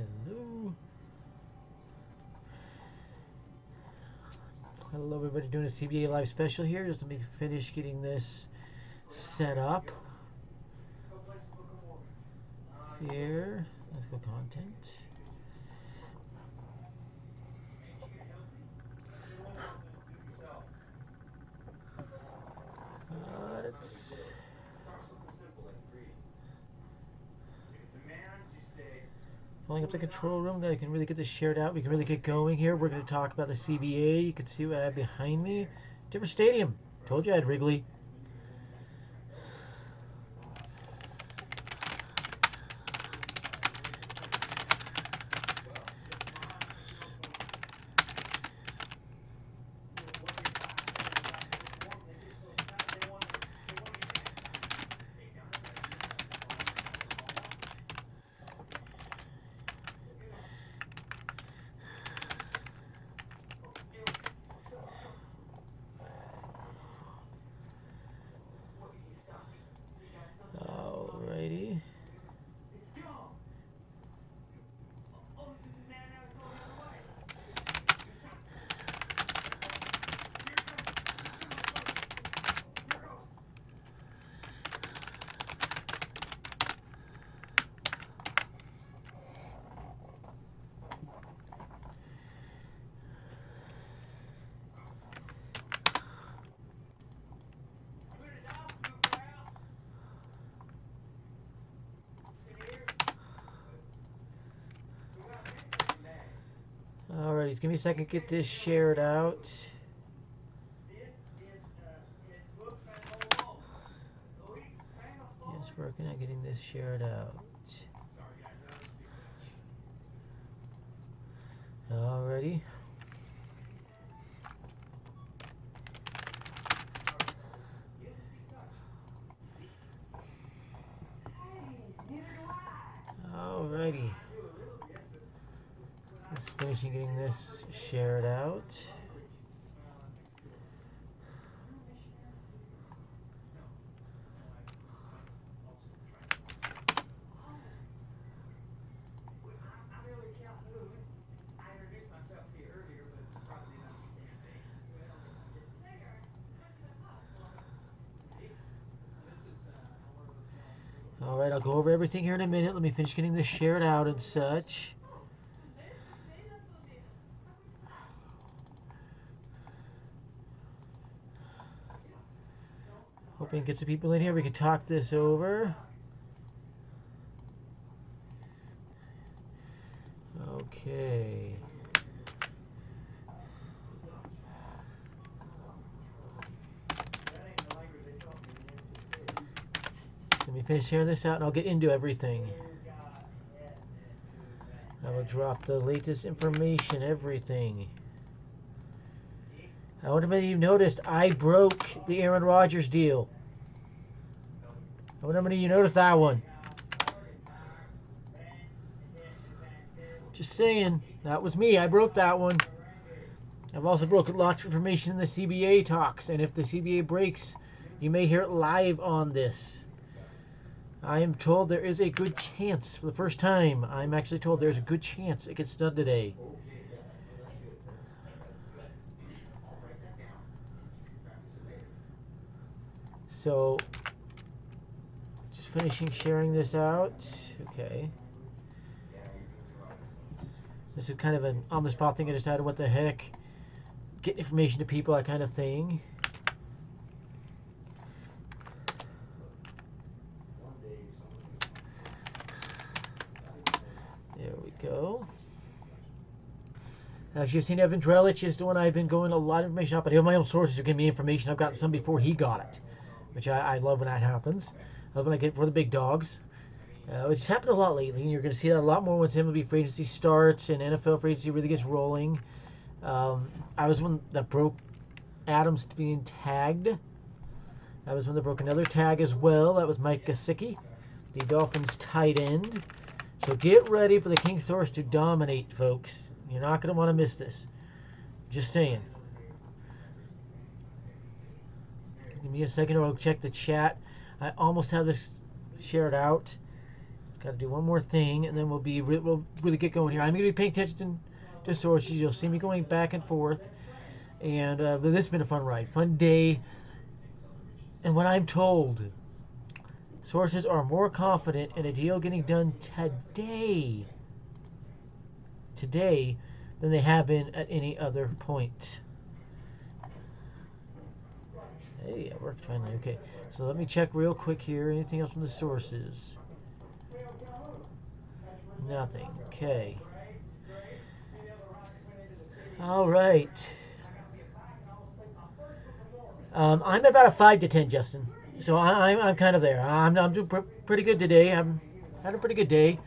Hello. Hello everybody, doing a CBA live special here. Just let me finish getting this set up. Here, let's go content. Let's pulling up the control room that I can really get this shared out. We can really get going here. We're going to talk about the CBA. You can see what I have behind me. Different stadium. Told you I had Wrigley. Alrighty. Alright, give me a second to get this shared out. Yes, working on getting this shared out. Alrighty. Alrighty. Just finishing getting this shared out. Alright, I'll go over everything here in a minute. Let me finish getting this shared out and such. Hoping to get some people in here. We can talk this over. Okay. Let me finish sharing this out and I'll get into everything. I will drop the latest information, everything. I wonder if you noticed I broke the Aaron Rodgers deal. I wonder how many of you noticed that one. Just saying, that was me. I broke that one. I've also broken lots of information in the CBA talks, and if the CBA breaks, you may hear it live on this. I am told there is a good chance, for the first time, I'm actually told there's a good chance it gets done today. So, just finishing sharing this out. Okay. This is kind of an on-the-spot thing. I decided what the heck. Get information to people, that kind of thing. There we go. As you've seen, Evan Drellich is the one I've been going a lot of information up, but I have my own sources who give me information. I've gotten some before he got it, which I love when that happens. I love when I get it for the big dogs. It's happened a lot lately, and you're going to see that a lot more once MLB free agency starts and NFL free agency really gets rolling. I was one that broke Adams being tagged. I was one that broke another tag as well. That was Mike Gesicki, the Dolphins tight end. So get ready for the TheKingSource to dominate, folks. You're not going to want to miss this. Just saying. Give me a second or I'll check the chat. I almost have this shared out. Got to do one more thing, and then we'll really get going here. I'm going to be paying attention to sources. You'll see me going back and forth. And this has been a fun ride, fun day. And when I'm told, sources are more confident in a deal getting done today, than they have been at any other point. Hey, it worked finally. Okay, so let me check real quick here. Anything else from the sources? Nothing. Okay. All right. I'm about a 5 to 10, Justin. So I'm kind of there. I'm doing pretty good today. I'm had a pretty good day.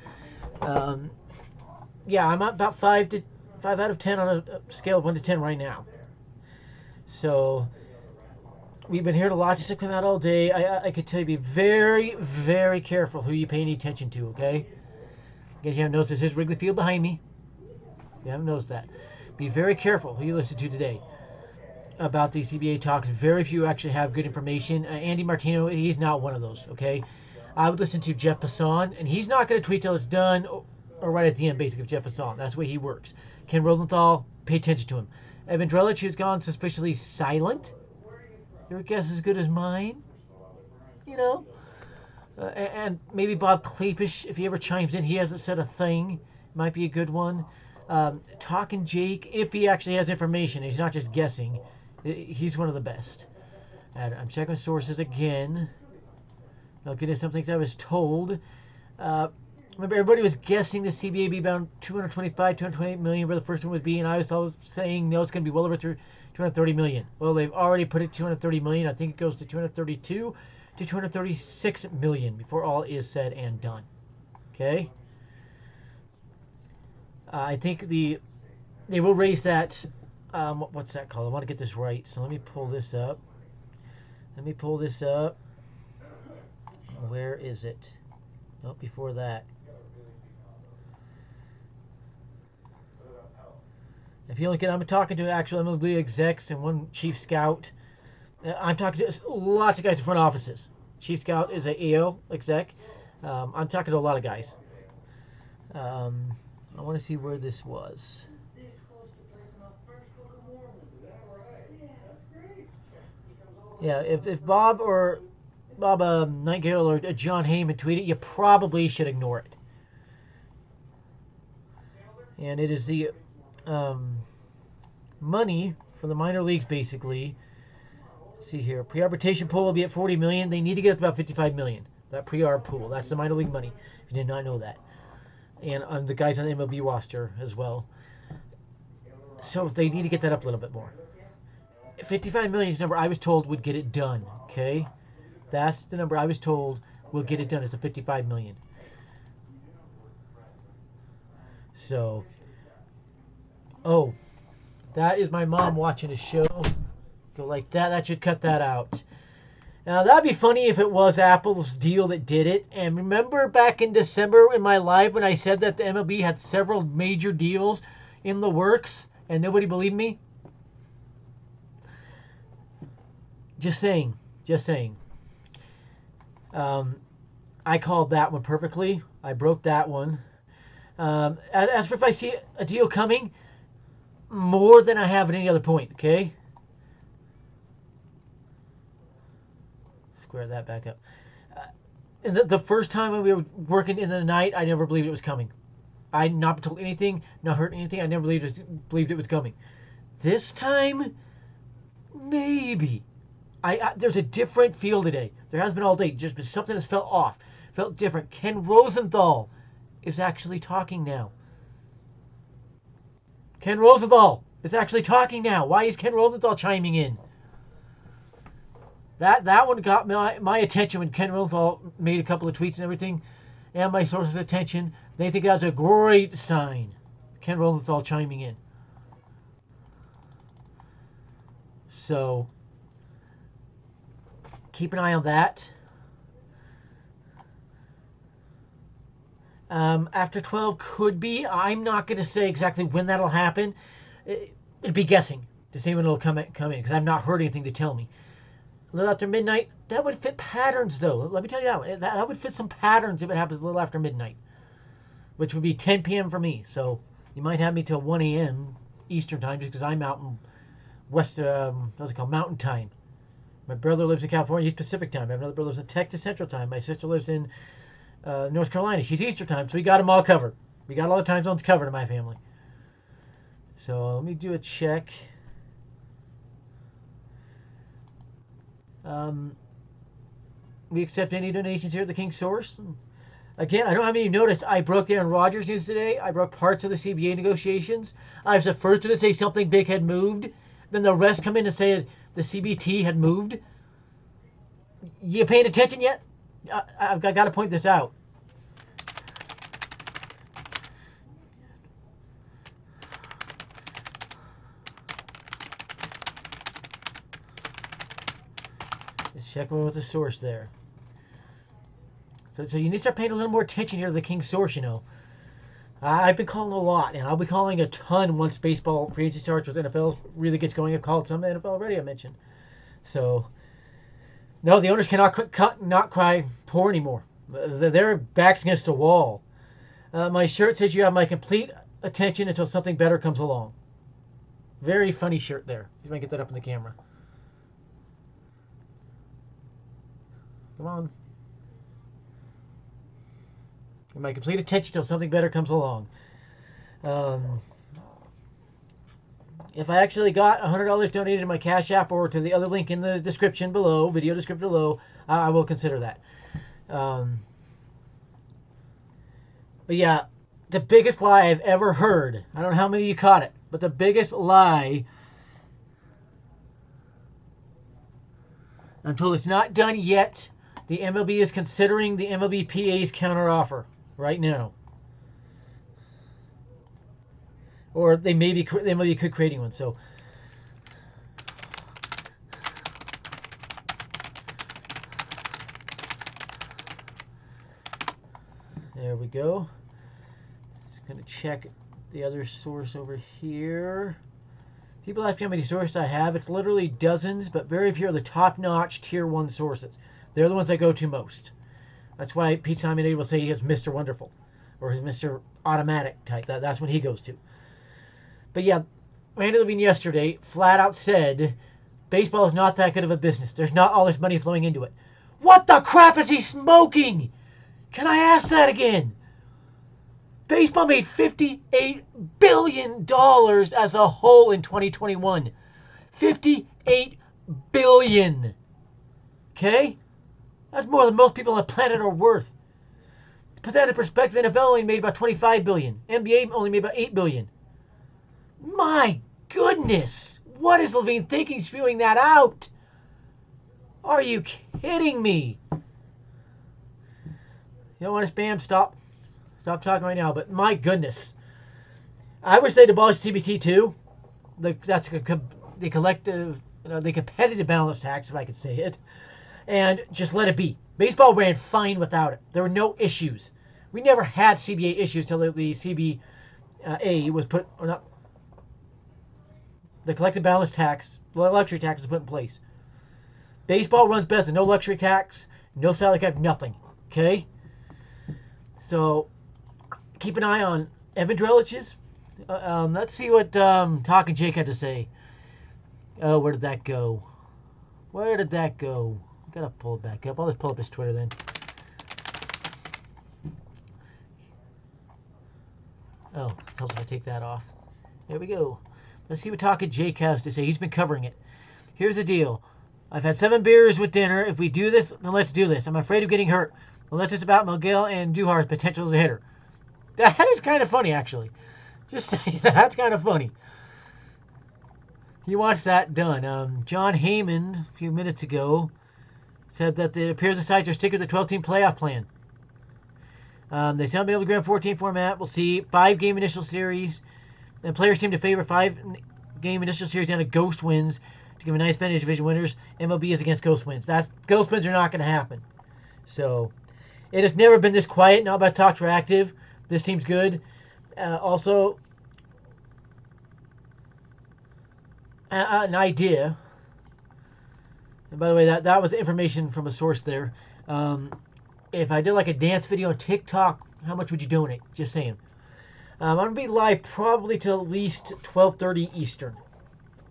Yeah, I'm about 5 out of 10 on a scale of 1 to 10 right now. So we've been hearing a lot of stuff come out all day. I could tell you, be very, very careful who you pay any attention to. Okay. Again, you haven't noticed this is Wrigley Field behind me. You haven't noticed that. Be very careful who you listen to today about the CBA talks. Very few actually have good information. Andy Martino, he's not one of those. Okay. I would listen to Jeff Passan, and he's not going to tweet till it's done. Or right at the end, basically, of Jeff Passan. That's the way he works. Ken Rosenthal, pay attention to him. Evan Drellich, who's gone suspiciously silent. Your guess is as good as mine. You know? And maybe Bob Klepish, if he ever chimes in, he hasn't said a thing. Might be a good one. Talking Jake, if he actually has information, he's not just guessing. He's one of the best. And I'm checking sources again. I'll get into some things I was told. Remember, everybody was guessing the CBA be about 225, 228 million where the first one would be, and I was always saying, no, it's going to be well over 230 million. Well, they've already put it 230 million. I think it goes to 232 to 236 million before all is said and done. Okay? I think they will raise that, what's that called? I want to get this right, so let me pull this up. Where is it? Nope, before that. If you look at, I'm talking to actual MLB execs and one chief scout. I'm talking to lots of guys in front offices. Chief scout is a AO exec. I'm talking to a lot of guys. I want to see where this was. Yeah, if Bob Nightingale or John Heyman tweet it, you probably should ignore it. And it is the money from the minor leagues, basically. Let's see here, pre-arbitration pool will be at 40 million. They need to get up to about 55 million. That pre-arb pool, that's the minor league money. If you did not know that, and the guys on the MLB roster as well. So they need to get that up a little bit more. 55 million is the number I was told would get it done. Okay, that's the number I was told will get it done. Is the 55 million. So. Oh, that is my mom watching a show. Go like that. That should cut that out. Now, that'd be funny if it was Apple's deal that did it. And remember back in December in my live when I said that the MLB had several major deals in the works and nobody believed me? Just saying. I called that one perfectly. I broke that one. As for if I see a deal coming, more than I have at any other point, okay? Square that back up. And the first time when we were working in the night, I never believed it was coming. I not told anything, not heard anything. I never believed it was coming. This time, maybe. There's a different feel today. There has been all day. Just something has felt off, felt different. Ken Rosenthal is actually talking now. Ken Rosenthal is actually talking now. Why is Ken Rosenthal chiming in? That one got my attention when Ken Rosenthal made a couple of tweets and everything, and my sources' attention. They think that's a great sign. Ken Rosenthal chiming in. So keep an eye on that. After 12 could be. I'm not going to say exactly when that'll happen. It'd be guessing to say when it'll come in because I've not heard anything to tell me. A little after midnight. That would fit patterns, though. Let me tell you that would fit some patterns if it happens a little after midnight, which would be 10 p.m. for me. So you might have me till 1 a.m. Eastern time, just because I'm out in West, what's it called, Mountain Time. My brother lives in California. He's Pacific Time. I have another brother lives in Texas Central Time. My sister lives in North Carolina. She's Eastern Time. So we got them all covered. We got all the time zones covered in my family. So let me do a check. We accept any donations here at the King's Source. Again, I don't know how many of you noticed. I broke Aaron Rodgers news today. I broke parts of the CBA negotiations. I was the first one to say something big had moved. Then the rest come in and say the CBT had moved. You paying attention yet? I've got to point this out. Just check with the source there. So you need to start paying a little more attention here to the King's Source, you know. I've been calling a lot, and I'll be calling a ton once baseball free agency starts, with NFL really gets going. I've called some NFL already, I mentioned. So, no, the owners cannot not cry poor anymore. They're backed against a wall. My shirt says you have my complete attention until something better comes along. Very funny shirt there. See if I can get that up in the camera. Come on. My complete attention until something better comes along. If I actually got $100 donated to my Cash App or to the other link in the description below, video description below, I will consider that. But yeah, the biggest lie I've ever heard, I don't know how many of you caught it, but the biggest lie, until it's not done yet, the MLB is considering the MLBPA's counteroffer right now. Or they may be creating one. So there we go. Just going to check the other source over here. People ask me how many sources I have. It's literally dozens, but very few are the top-notch Tier 1 sources. They're the ones I go to most. That's why Pete Simon will say he has Mr. Wonderful or his Mr. Automatic type. That's what he goes to. But yeah, Randy Levine yesterday flat out said baseball is not that good of a business. There's not all this money flowing into it. What the crap is he smoking? Can I ask that again? Baseball made $58 billion as a whole in 2021. $58 billion. Okay? That's more than most people on the planet are worth. To put that in perspective, the NFL only made about $25 billion. NBA only made about $8 billion. My goodness! What is Levine thinking spewing that out? Are you kidding me? You don't want to spam? Stop talking right now. But my goodness. I would say to abolish CBT too. That's the collective, the competitive balance tax, if I could say it. And just let it be. Baseball ran fine without it. There were no issues. We never had CBA issues until the CBA was put, or not, the collective balance tax, luxury tax was put in place. Baseball runs best with no luxury tax, no salary cap, nothing. Okay? So, keep an eye on Evan Drellich's. Let's see what Talking Jake had to say. Oh, where did that go? Where did that go? Gotta pull it back up. I'll just pull up his Twitter then. Oh, helps if I take that off. There we go. Let's see what Talking Jake has to say. He's been covering it. Here's the deal. I've had 7 beers with dinner. If we do this, then let's do this. I'm afraid of getting hurt. Unless it's about Miguel and Duhar's potential as a hitter. That is kind of funny, actually. Just saying, that's kind of funny. He wants that done. John Heyman, a few minutes ago, said that it appears the sides are sticking with the 12-team playoff plan. They sound been able to grab 14 format. We'll see 5-game initial series. And players seem to favor 5-game initial series down to ghost wins to give a nice advantage to division winners. MLB is against ghost wins. Ghost wins are not going to happen. So, it has never been this quiet. Not about Talk Interactive. This seems good. Also, an idea. And by the way, that was information from a source there. If I did like a dance video on TikTok, how much would you donate? Just saying. I'm going to be live probably till at least 12:30 Eastern.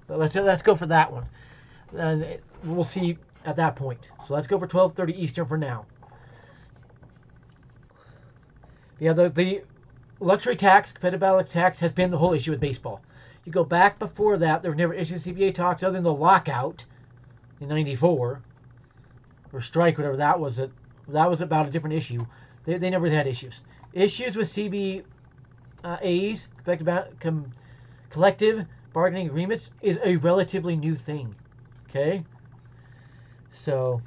So let's go for that one. And we'll see at that point. So let's go for 12:30 Eastern for now. Yeah, the luxury tax, competitive ballot tax, has been the whole issue with baseball. You go back before that, there were never issues CBA talks other than the lockout in '94 or strike, whatever that was. That was about a different issue. They never had issues. Issues with CBAs, collective bargaining agreements, is a relatively new thing. Okay, so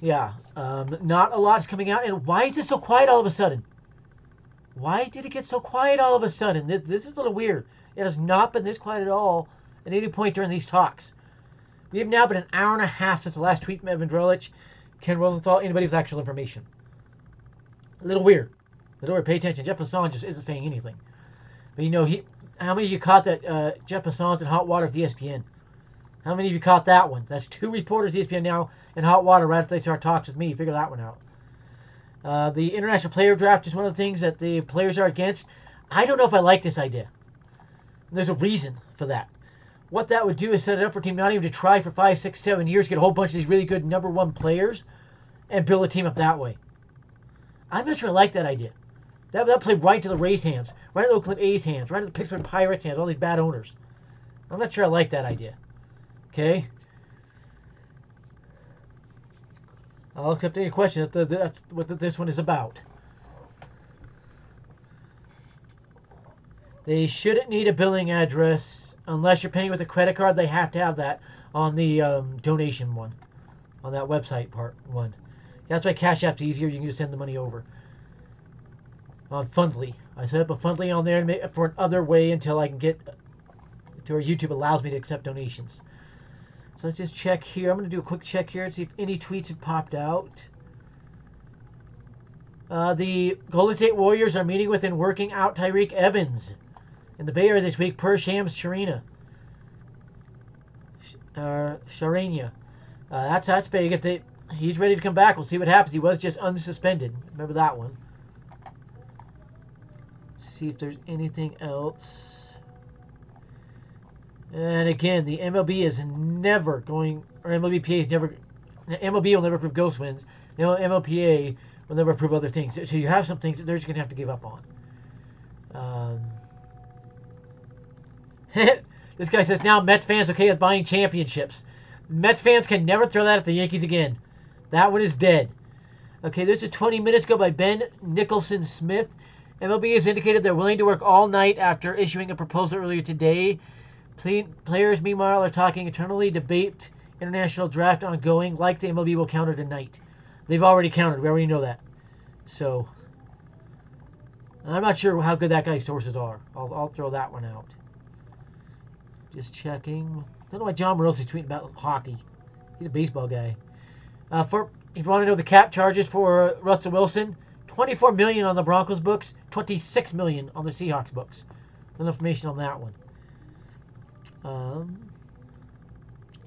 yeah, not a lot's coming out. And why is it so quiet all of a sudden? Why did it get so quiet all of a sudden? This is a little weird. It has not been this quiet at all at any point during these talks. We have now been an hour and a half since the last tweet from Evan Drellich, Ken Rosenthal, anybody with actual information. A little weird. A little weird. Pay attention. Jeff Passan just isn't saying anything. But you know, how many of you caught that Jeff Passan's in hot water with ESPN? How many of you caught that one? That's 2 reporters at ESPN now in hot water right after they start talks with me. Figure that one out. The international player draft is one of the things that the players are against. I don't know if I like this idea. There's a reason for that. What that would do is set it up for a team not even to try for 5, 6, 7 years, get a whole bunch of these really good #1 players, and build a team up that way. I'm not sure I like that idea. That played right to the Rays' hands, right to the Oakland A's hands, right to the Pittsburgh Pirates' hands, all these bad owners. I'm not sure I like that idea. Okay? I'll accept any question. That's what this one is about. They shouldn't need a billing address unless you're paying with a credit card. They have to have that on the donation one, on that website part one. That's why Cash App's easier. You can just send the money over. On Fundly, I set up a Fundly on there for another way until I can get to where YouTube allows me to accept donations. So let's just check here. I'm going to do a quick check here and see if any tweets have popped out. The Golden State Warriors are meeting with and working out Tyreek Evans in the Bay Area this week per Shams Charania. That's big. If he's ready to come back, we'll see what happens. He was just unsuspended. Remember that one. Let's see if there's anything else. And again, the MLB is never going, or MLBPA is never, MLB will never approve ghost wins. You know, MLPA will never approve other things. So you have some things that they're just going to have to give up on. This guy says, now Mets fans okay with buying championships. Mets fans can never throw that at the Yankees again. That one is dead. Okay, this is 20 minutes ago by Ben Nicholson Smith. MLB has indicated they're willing to work all night after issuing a proposal earlier today. Players, meanwhile, are talking internally, debate international draft ongoing, like the MLB will counter tonight. They've already countered. We already know that. So, I'm not sure how good that guy's sources are. I'll throw that one out. Just checking. Don't know why John Morosi's tweeting about hockey. He's a baseball guy. If you want to know the cap charges for Russell Wilson, $24 million on the Broncos books, $26 million on the Seahawks books. No information on that one.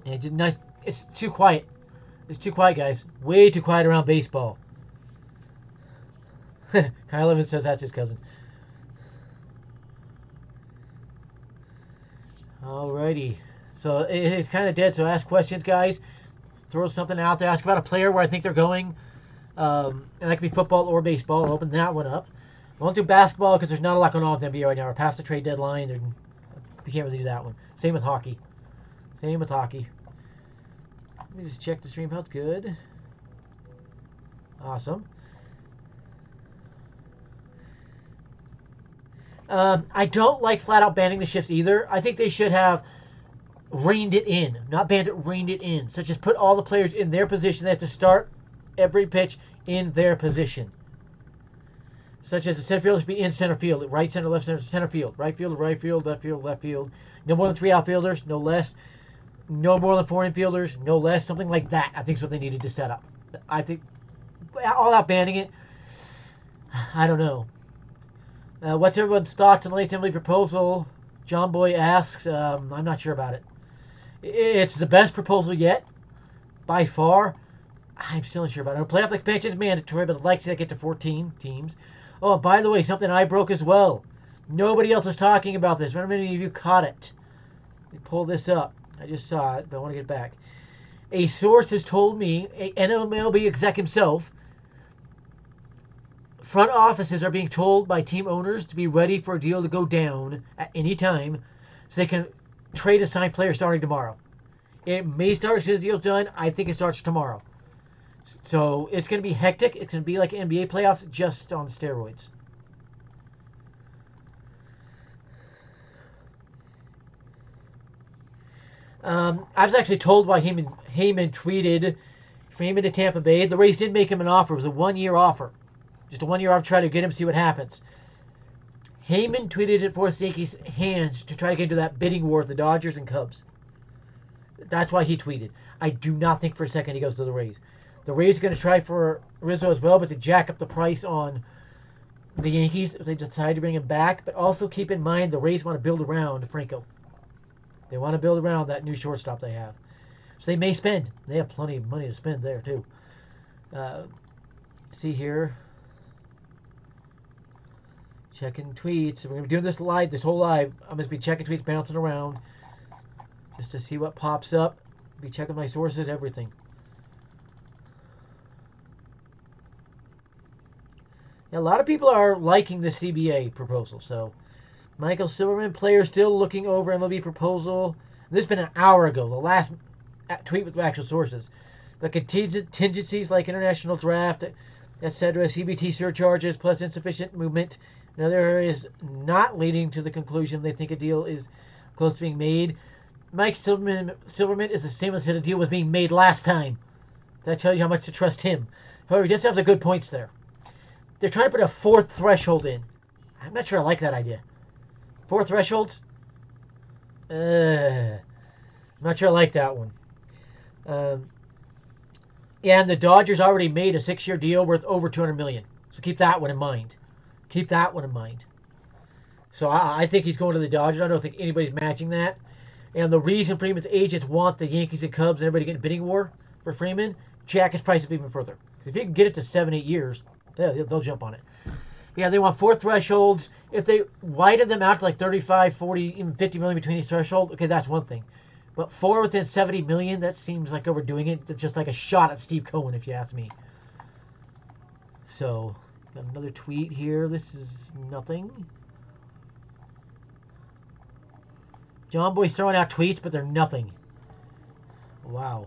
Yeah, just nice. It's too quiet. It's too quiet, guys. Way too quiet around baseball. Kyle Evans says that's his cousin. Alrighty. So it's kind of dead. So ask questions, guys. Throw something out there. Ask about a player where I think they're going. And that could be football or baseball. I'll open that one up. I won't do basketball because there's not a lot going on with NBA right now. We're past the trade deadline. We can't really do that one. Same with hockey. Same with hockey. Let me just check the stream health. Good. Awesome. I don't like flat out banning the shifts either. I think they should have reined it in. Not banned it, reined it in. Such as put all the players in their position. They have to start every pitch in their position. Such as the center fielder should be in center field. Right center, left center, center field. Right field, left field, left field. No more than 3 outfielders, no less. No more than 4 infielders, no less. Something like that, I think, is what they needed to set up. I think all out banning it, I don't know. What's everyone's thoughts on the latest Emily proposal John Boy asks, I'm not sure about it. It's the best proposal yet, by far. I'm still not sure about it. Playoff expansion is mandatory, but I'd like to get to 14 teams. Oh, by the way, something I broke as well. Nobody else is talking about this. I don't know if any of you caught it. Let me pull this up. I just saw it, but I want to get back. A source has told me, a NMLB exec himself, front offices are being told by team owners to be ready for a deal to go down at any time so they can trade a signed player starting tomorrow. It may start as soon as the deal's done. I think it starts tomorrow. So it's going to be hectic. It's going to be like NBA playoffs, just on steroids. I was actually told why Heyman tweeted Freeman to Tampa Bay. The Rays did make him an offer. It was a 1-year offer. Just a 1-year offer to try to get him, see what happens. Heyman tweeted it forced the Yankees' hands to try to get into that bidding war with the Dodgers and Cubs. That's why he tweeted. I do not think for a second he goes to the Rays. The Rays are going to try for Rizzo as well, but to jack up the price on the Yankees if they decide to bring him back. But also keep in mind the Rays want to build around Franco. They want to build around that new shortstop they have. So they may spend. They have plenty of money to spend there, too. See here. Checking tweets. We're going to be doing this live, this whole live. I'm going to be checking tweets, bouncing around. Just to see what pops up. Be checking my sources, everything. Yeah, a lot of people are liking the CBA proposal. So, Michael Silverman, player still looking over MLB proposal. This has been an hour ago. The last tweet with actual sources. The contingencies like international draft, etc., CBT surcharges, plus insufficient movement in other areas not leading to the conclusion they think a deal is close to being made. Mike Silverman is the same as the deal was being made last time. That tells you how much to trust him. However, he does have the good points there. They're trying to put a 4th threshold in. I'm not sure I like that idea. 4 thresholds? I'm not sure I like that one. Yeah, and the Dodgers already made a 6-year deal worth over $200 million. So keep that one in mind. Keep that one in mind. So I think he's going to the Dodgers. I don't think anybody's matching that. And the reason Freeman's agents want the Yankees and Cubs and everybody getting a bidding war for Freeman, jack his price up even further. If you can get it to 7-8 years, yeah, they'll jump on it. Yeah, they want 4 thresholds. If they widen them out to like 35, 40, even 50 million between each threshold, okay, that's one thing. But 4 within 70 million, that seems like overdoing it. It's just like a shot at Steve Cohen, if you ask me. So, got another tweet here. This is nothing. John Boy's throwing out tweets, but they're nothing. Wow.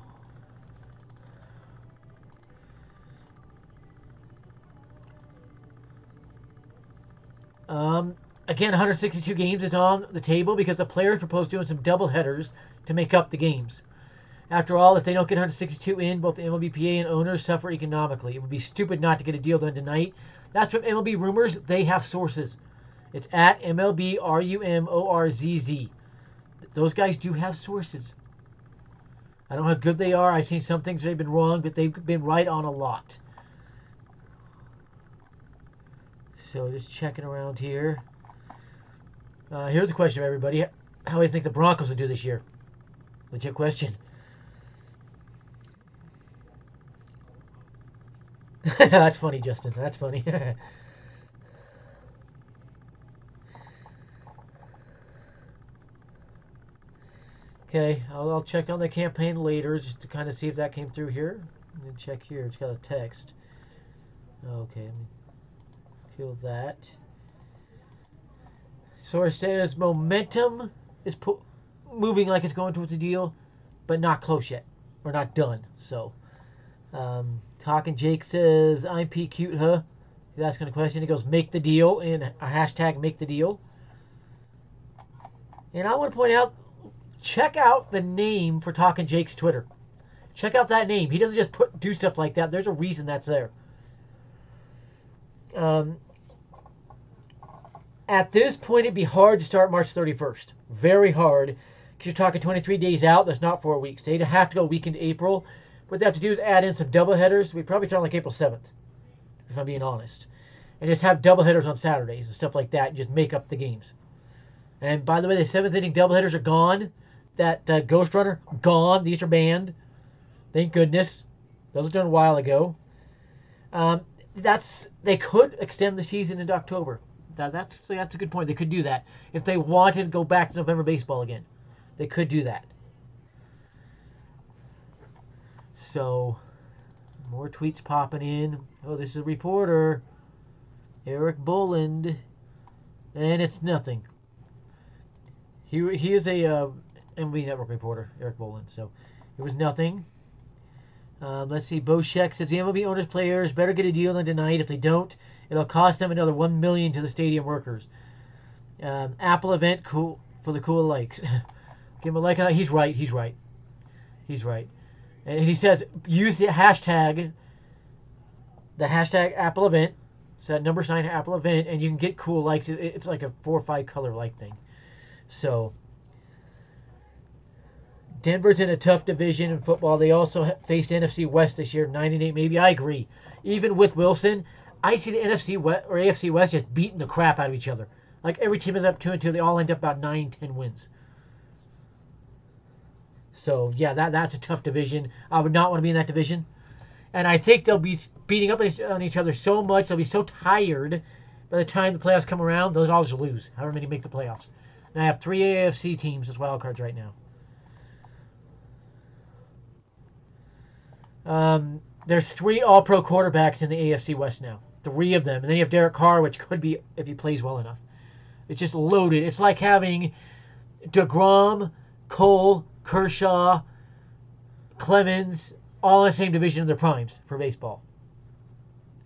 Again, 162 games is on the table because the players proposed doing some double headers to make up the games. After all, if they don't get 162 in, both the MLBPA and owners suffer economically. It would be stupid not to get a deal done tonight. That's from MLB Rumors. They have sources. It's at MLB RUMORZZ. Those guys do have sources. I don't know how good they are. I've seen some things they've been wrong, but they've been right on a lot. So just checking around here. Here's a question for everybody. How do you think the Broncos will do this year? Legit question. That's funny, Justin. That's funny. Okay, I'll check on the campaign later just to kind of see if that came through here. Let me check here. It's got a text. Okay, let me kill that. Source says momentum is moving like it's going towards a deal, but not close yet. We're not done. So, Talking Jake says, I'm P cute, huh? He's asking a question. He goes, make the deal, in a hashtag make the deal. And I want to point out, check out the name for Talking Jake's Twitter. Check out that name. He doesn't just do stuff like that. There's a reason that's there. At this point, it'd be hard to start March 31st. Very hard. Because you're talking 23 days out. That's not 4 weeks. They'd have to go week into April. What they have to do is add in some doubleheaders. We'd probably start like April 7th, if I'm being honest. And just have doubleheaders on Saturdays and stuff like that. And just make up the games. And by the way, the 7th inning doubleheaders are gone. That Ghost Runner, gone. These are banned. Thank goodness. Those were done a while ago. They could extend the season into October. That's a good point. They could do that. If they wanted to go back to November baseball again, they could do that. So, more tweets popping in. Oh, this is a reporter. Eric Boland. And it's nothing. He is a MLB Network reporter, Eric Boland. So, it was nothing. Let's see. Bo Sheck says the MLB owners players better get a deal than tonight. If they don't, it'll cost them another $1 million to the stadium workers. Apple event cool for the cool likes. Give him a like. He's right. He's right. He's right. And he says use the hashtag Apple event. It's that number sign Apple event, and you can get cool likes. It's like a 4 or 5 color like thing. So. Denver's in a tough division in football. They also face NFC West this year, 9-8 maybe. I agree. Even with Wilson, I see the NFC West or AFC West just beating the crap out of each other. Like every team is up 2-2. They all end up about 9-10 wins. So yeah, that's a tough division. I would not want to be in that division. And I think they'll be beating up on each other so much, they'll be so tired by the time the playoffs come around, those all just lose, however many make the playoffs. And I have 3 AFC teams as wild cards right now. There's 3 All-Pro quarterbacks in the AFC West now. 3 of them. And then you have Derek Carr, which could be if he plays well enough. It's just loaded. It's like having DeGrom, Cole, Kershaw, Clemens, all in the same division in their primes for baseball.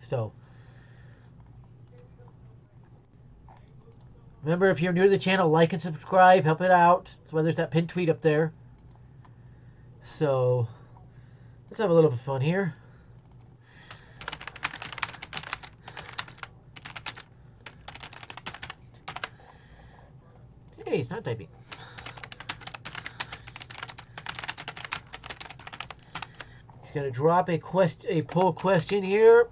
So, remember, if you're new to the channel, like and subscribe. Help it out. That's why there's that pinned tweet up there. So, let's have a little bit of fun here. Hey, it's not typing. Just gonna drop a poll question here.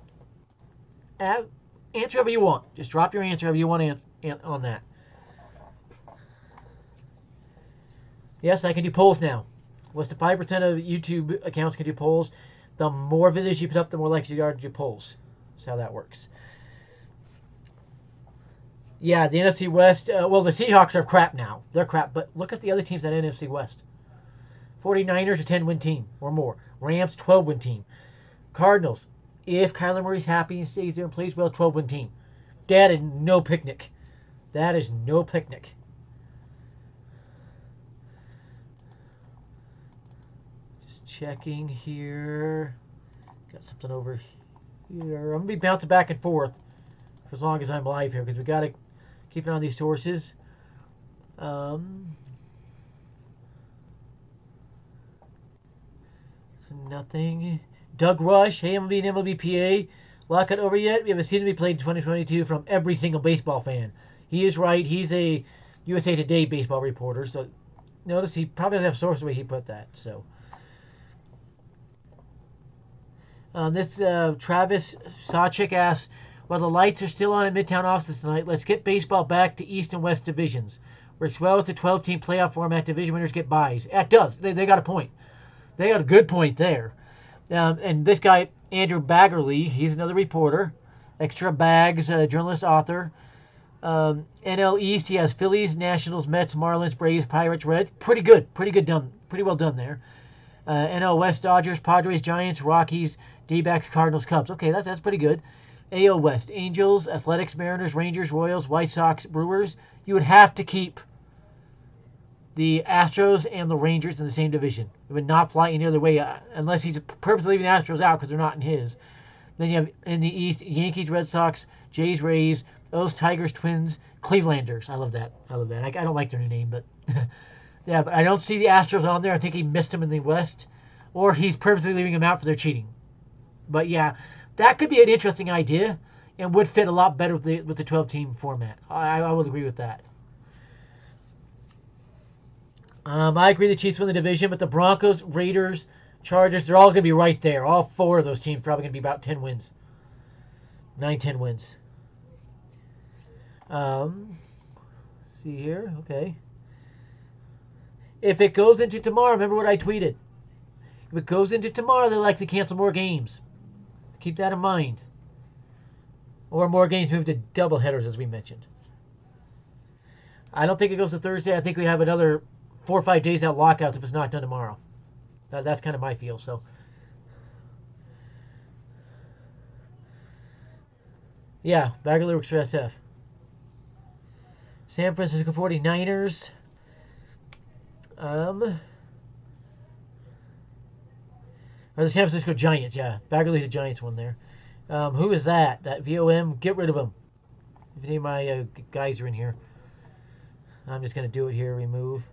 Answer whatever you want. Just drop your answer however you want on that. Yes, I can do polls now. What's the 5% of YouTube accounts can do polls? The more videos you put up, the more likely you are to do polls. That's how that works. Yeah, the NFC West. Well, the Seahawks are crap now. They're crap. But look at the other teams in NFC West. 49ers, a 10-win team or more. Rams, 12-win team. Cardinals, if Kyler Murray's happy and stays there and plays well, 12-win team. That is no picnic. That is no picnic. Just checking here. Got something over here. I'm going to be bouncing back and forth for as long as I'm live here because we got to keep an eye on these sources. So nothing. Doug Rush, hey MLB and MLBPA. Lockout over yet? We have a season to be played in 2022 from every single baseball fan. He is right. He's a USA Today baseball reporter. So notice he probably doesn't have source the way he put that. So this Travis Sawchick asks, well, the lights are still on at Midtown offices tonight. Let's get baseball back to East and West divisions. Works well with the 12-team playoff format. Division winners get buys. It does. They got a point. They got a good point there. And this guy, Andrew Baggerly, he's another reporter. Extra Bags, journalist, author. NL East, he has Phillies, Nationals, Mets, Marlins, Braves, Pirates, Reds. Pretty good. Pretty good done. Pretty well done there. NL West, Dodgers, Padres, Giants, Rockies, D-backs, Cardinals, Cubs. Okay, that's pretty good. AL West, Angels, Athletics, Mariners, Rangers, Royals, White Sox, Brewers. You would have to keep the Astros and the Rangers in the same division. It would not fly any other way unless he's purposely leaving the Astros out because they're not in his. Then you have in the East, Yankees, Red Sox, Jays, Rays, O's, Tigers, Twins, Clevelanders. I love that. I don't like their new name, but yeah, but I don't see the Astros on there. I think he missed them in the West, or he's purposely leaving them out for their cheating. But yeah, that could be an interesting idea and would fit a lot better with the 12-team format. I would agree with that. I agree the Chiefs win the division, but the Broncos, Raiders, Chargers, they're all going to be right there. All 4 of those teams probably going to be about 10 wins. 9-10 wins. See see here. Okay. If it goes into tomorrow, remember what I tweeted. If it goes into tomorrow, they'll likely cancel more games. Keep that in mind. Or more games move to double headers, as we mentioned. I don't think it goes to Thursday. I think we have another 4 or 5 days out lockouts if it's not done tomorrow. That's kind of my feel. So, yeah, Bagley works for SF. San Francisco 49ers. Or the San Francisco Giants, yeah. Bagley's a Giants one there. Who is that? That VOM? Get rid of him. If any of my guys are in here. I'm just going to do it here. Remove.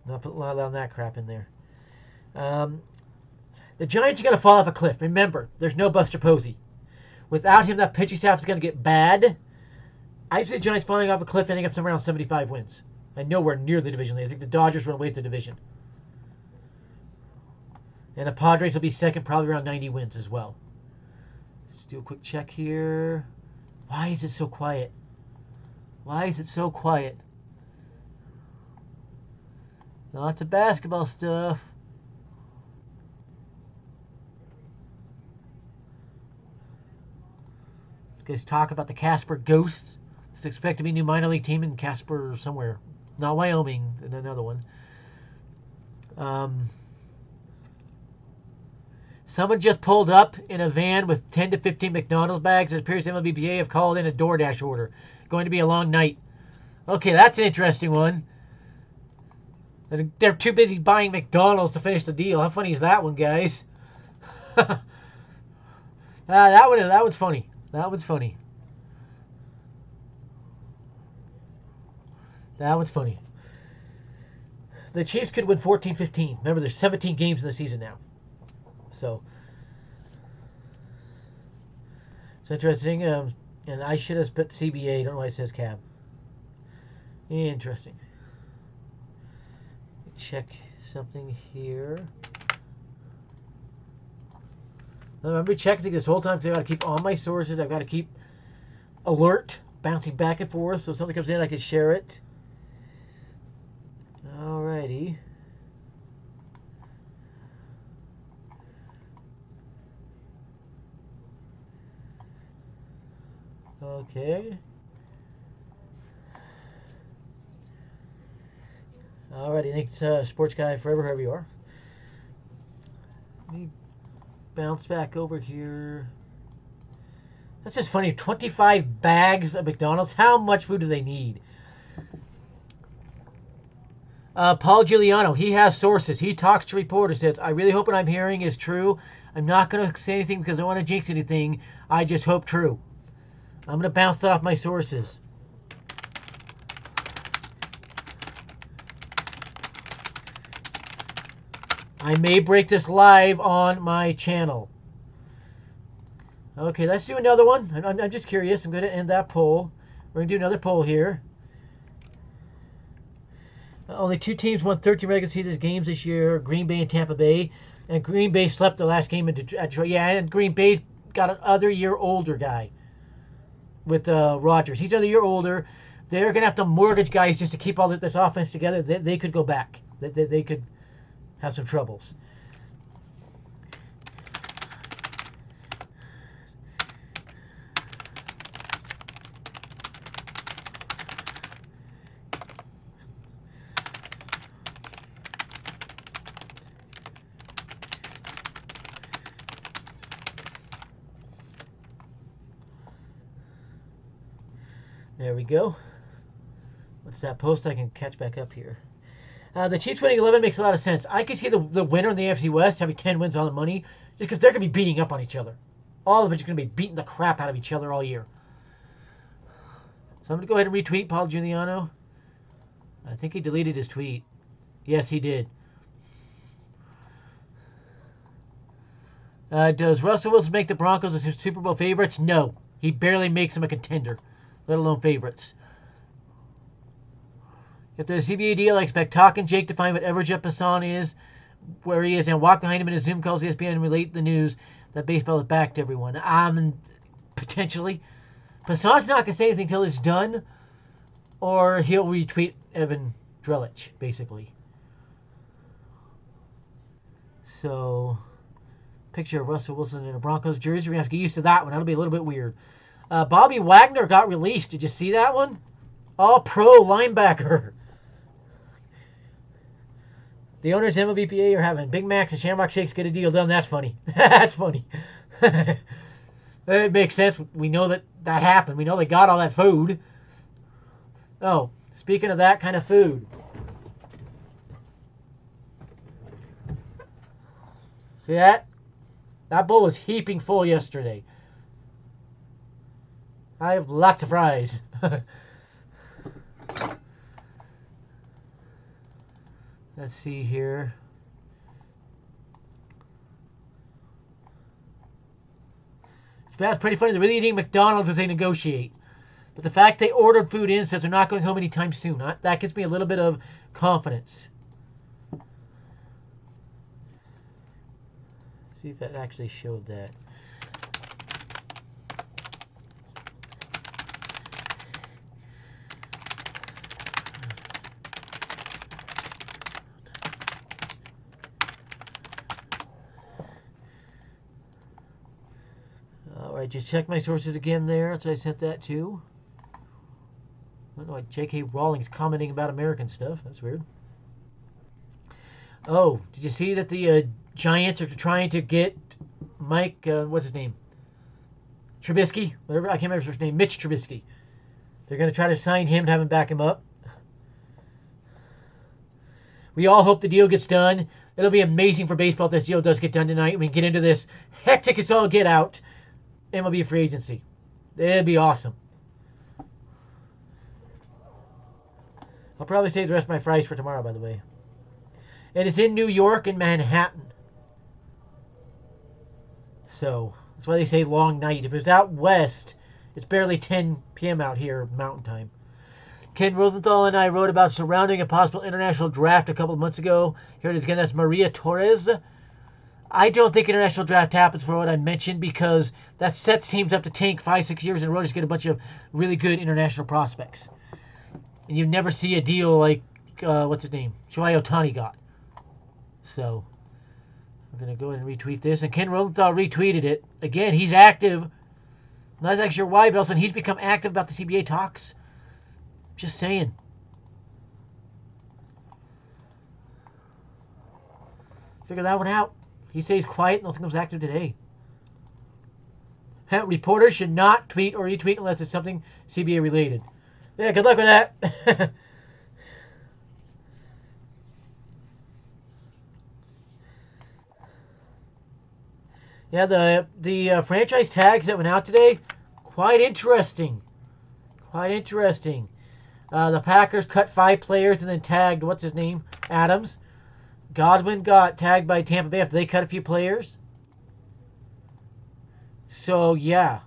Not allowing that crap in there. The Giants are going to fall off a cliff. Remember, there's no Buster Posey. Without him, that pitching staff is going to get bad. I see the Giants falling off a cliff, ending up somewhere around 75 wins. And nowhere near the division lead. I think the Dodgers run away with the division. And the Padres will be second, probably around 90 wins as well. Let's do a quick check here. Why is it so quiet? Why is it so quiet? Lots of basketball stuff. Guys talk about the Casper Ghosts. It's expected to be a new minor league team in Casper somewhere. Not Wyoming, another one. Someone just pulled up in a van with 10 to 15 McDonald's bags. It appears MLBPA have called in a DoorDash order. Going to be a long night. Okay, that's an interesting one. They're too busy buying McDonald's to finish the deal. How funny is that one, guys? that one's funny. That one's funny. That one's funny. The Chiefs could win 14-15. Remember, there's 17 games in the season now. So, it's interesting. And I should have put CBA. I don't know why it says CAB. Interesting. Check something here. Remember checking this whole time. So I've got to keep all my sources. I've got to keep alert, bouncing back and forth. So if something comes in, I can share it. Alrighty. Okay. Alrighty, thanks, Sports Guy Forever, whoever you are. Let me bounce back over here. That's just funny. 25 bags of McDonald's. How much food do they need? Paul Giuliano, he has sources. He talks to reporters. Says, I really hope what I'm hearing is true. I'm not going to say anything because I don't want to jinx anything. I just hope true. I'm going to bounce that off my sources. I may break this live on my channel. Okay, let's do another one. I'm just curious. I'm going to end that poll. We're going to do another poll here. Only 2 teams won 13 regular season games this year, Green Bay and Tampa Bay. And Green Bay slept the last game at Detroit. Yeah, and Green Bay's got an other-year-older guy with Rodgers. He's another year older. They're going to have to mortgage guys just to keep all this offense together. They could go back. They could have some troubles. There we go. What's that post? I can catch back up here. The Chiefs winning 11 makes a lot of sense. I can see the winner in the AFC West having 10 wins on the money just because they're going to be beating up on each other. All of it's going to be beating the crap out of each other all year. So I'm going to go ahead and retweet Paul Giuliano. I think he deleted his tweet. Yes, he did. Does Russell Wilson make the Broncos the Super Bowl favorites? No. He barely makes them a contender, let alone favorites. If there's a CBA deal, I expect Talk and Jake to find whatever Jeff Passan is, where he is, and walk behind him in his Zoom calls ESPN and relate the news that baseball is back to everyone. Potentially. Passan's not going to say anything until it's done. or he'll retweet Evan Drellich, basically. So, picture of Russell Wilson in a Broncos jersey. We're going to have to get used to that one. That'll be a little bit weird. Bobby Wagner got released. Did you see that one? All-pro linebacker. The owners of MLBPA are having Big Macs and Shamrock Shakes. Get a deal done. That's funny. That's funny. It makes sense. We know that happened. We know they got all that food. Oh, speaking of that kind of food. See that? That bowl was heaping full yesterday. I have lots of fries. Let's see here. It's pretty funny. They're really eating McDonald's as they negotiate. But the fact they ordered food in says they're not going home anytime soon. That gives me a little bit of confidence. See if that actually showed that. Alright, just check my sources again there. That's what I sent that to. Like J.K. Rowling's commenting about American stuff. That's weird. Oh, did you see that the Giants are trying to get Mike, what's his name? Trubisky? Whatever, I can't remember his name. Mitch Trubisky. They're going to try to sign him and have him back him up. We all hope the deal gets done. It'll be amazing for baseball if this deal does get done tonight. We can get into this hectic as all get out MLB free agency. It'd be awesome. I'll probably save the rest of my fries for tomorrow, by the way. And it's in New York and Manhattan. So, that's why they say long night. If it was out west, it's barely 10 p.m. out here, Mountain Time. Ken Rosenthal and I wrote about surrounding a possible international draft a couple of months ago. Here it is again. That's Maria Torres. I don't think international draft happens for what I mentioned because that sets teams up to tank 5-6 years in a row just get a bunch of really good international prospects. And you never see a deal like, what's his name? Shohei Ohtani got. So, I'm going to go ahead and retweet this. And Ken Rosenthal retweeted it. Again, he's active. I'm not exactly sure why, but all of a sudden he's become active about the CBA talks. Just saying. Figure that one out. He stays quiet unless it becomes active today. Reporters should not tweet or retweet unless it's something CBA related. Yeah, good luck with that. Yeah, the franchise tags that went out today, quite interesting. Quite interesting. The Packers cut 5 players and then tagged, what's his name? Adams. Godwin got tagged by Tampa Bay after they cut a few players. So, yeah.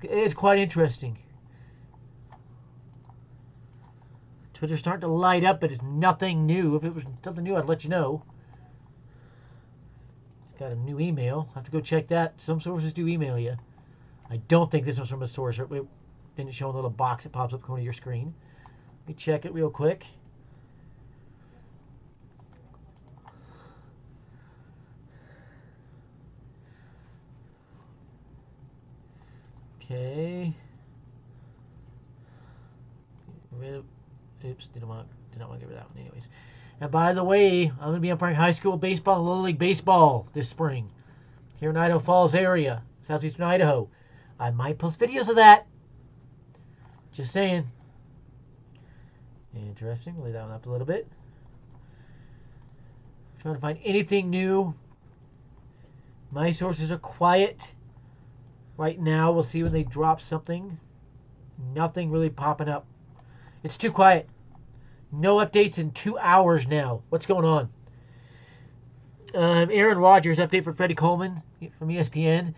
It's quite interesting. Twitter's starting to light up, but it's nothing new. If it was something new, I'd let you know. It's got a new email. I have to go check that. Some sources do email you. I don't think this was from a source. It didn't show a little box that pops up going to your screen. Let me check it real quick. Okay. Oops, did not want to give her that one anyways. And by the way, I'm going to be umpiring high school baseball and Little League baseball this spring here in Idaho Falls area, southeastern Idaho. I might post videos of that. Just saying. Interesting. Lay that one up a little bit. Trying to find anything new. My sources are quiet right now. We'll see when they drop something. Nothing really popping up. It's too quiet. No updates in 2 hours now. What's going on? Aaron Rodgers, update for Freddie Coleman from ESPN.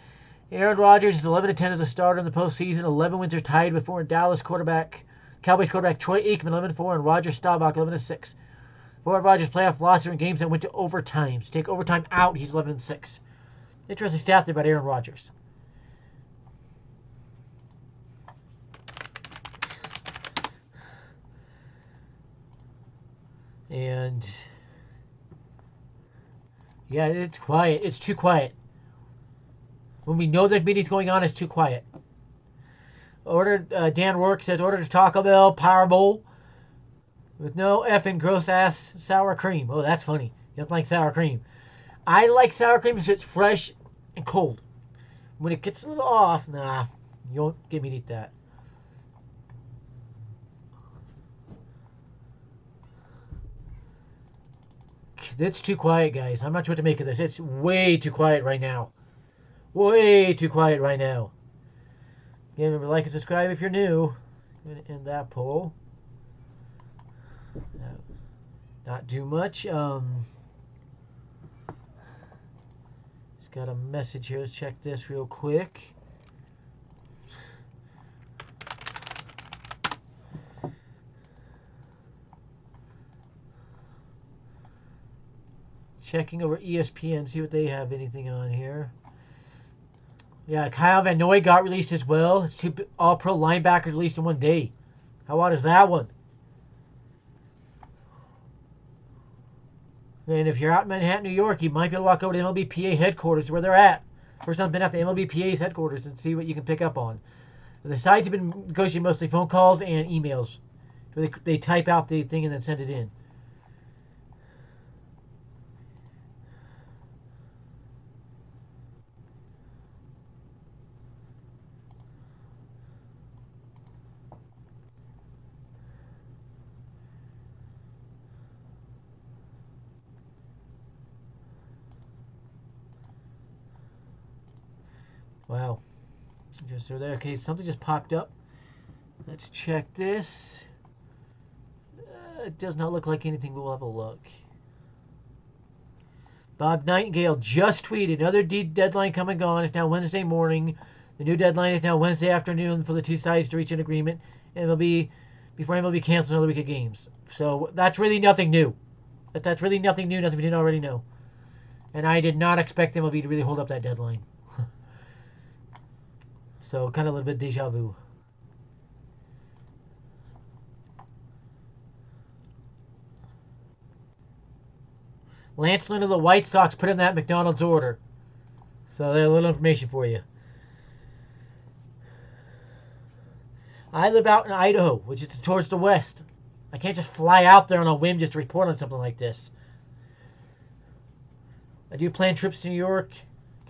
Aaron Rodgers is 11-10 as a starter in the postseason. 11 wins are tied before Cowboys quarterback Troy Aikman 11-4 and Roger Staubach 11-6. 4 of Rodgers' playoff losses are in games that went to overtime. To take overtime out, he's 11-6. Interesting stat there about Aaron Rodgers. And yeah, it's quiet. It's too quiet. When we know that meeting's going on, it's too quiet. Dan Rourke says, order Taco Bell Powerball with no effing gross ass sour cream. Oh, that's funny. You don't like sour cream. I like sour cream because it's fresh and cold. When it gets a little off, nah, you won't get me to eat that. It's too quiet, guys. I'm not sure what to make of this. It's way too quiet right now. Way too quiet right now. Again, remember, like and subscribe if you're new. In that poll. Not too much. Just got a message here. Let's check this real quick. Checking over ESPN, see what they have anything on here. Yeah, Kyle Van Noy got released as well. It's 2 all-pro linebackers released in one day. How odd is that one? And if you're out in Manhattan, New York, you might be able to walk over to MLBPA headquarters where they're at. First time I've been at the MLBPA's headquarters and see what you can pick up on. The sites have been negotiating mostly phone calls and emails. They type out the thing and then send it in. Wow. Just there. Okay, something just popped up. Let's check this. It does not look like anything, but we'll have a look. Bob Nightingale just tweeted, another deadline come and gone. It's now Wednesday morning. The new deadline is now Wednesday afternoon for the two sides to reach an agreement. And it'll be before MLB cancels another week of games. So that's really nothing new. That's really nothing new, nothing we didn't already know. And I did not expect MLB to really hold up that deadline. So kind of a little bit deja vu. Lance Lynn of the White Sox put in that McDonald's order. So there's a little information for you. I live out in Idaho, which is towards the west. I can't just fly out there on a whim just to report on something like this. I do plan trips to New York,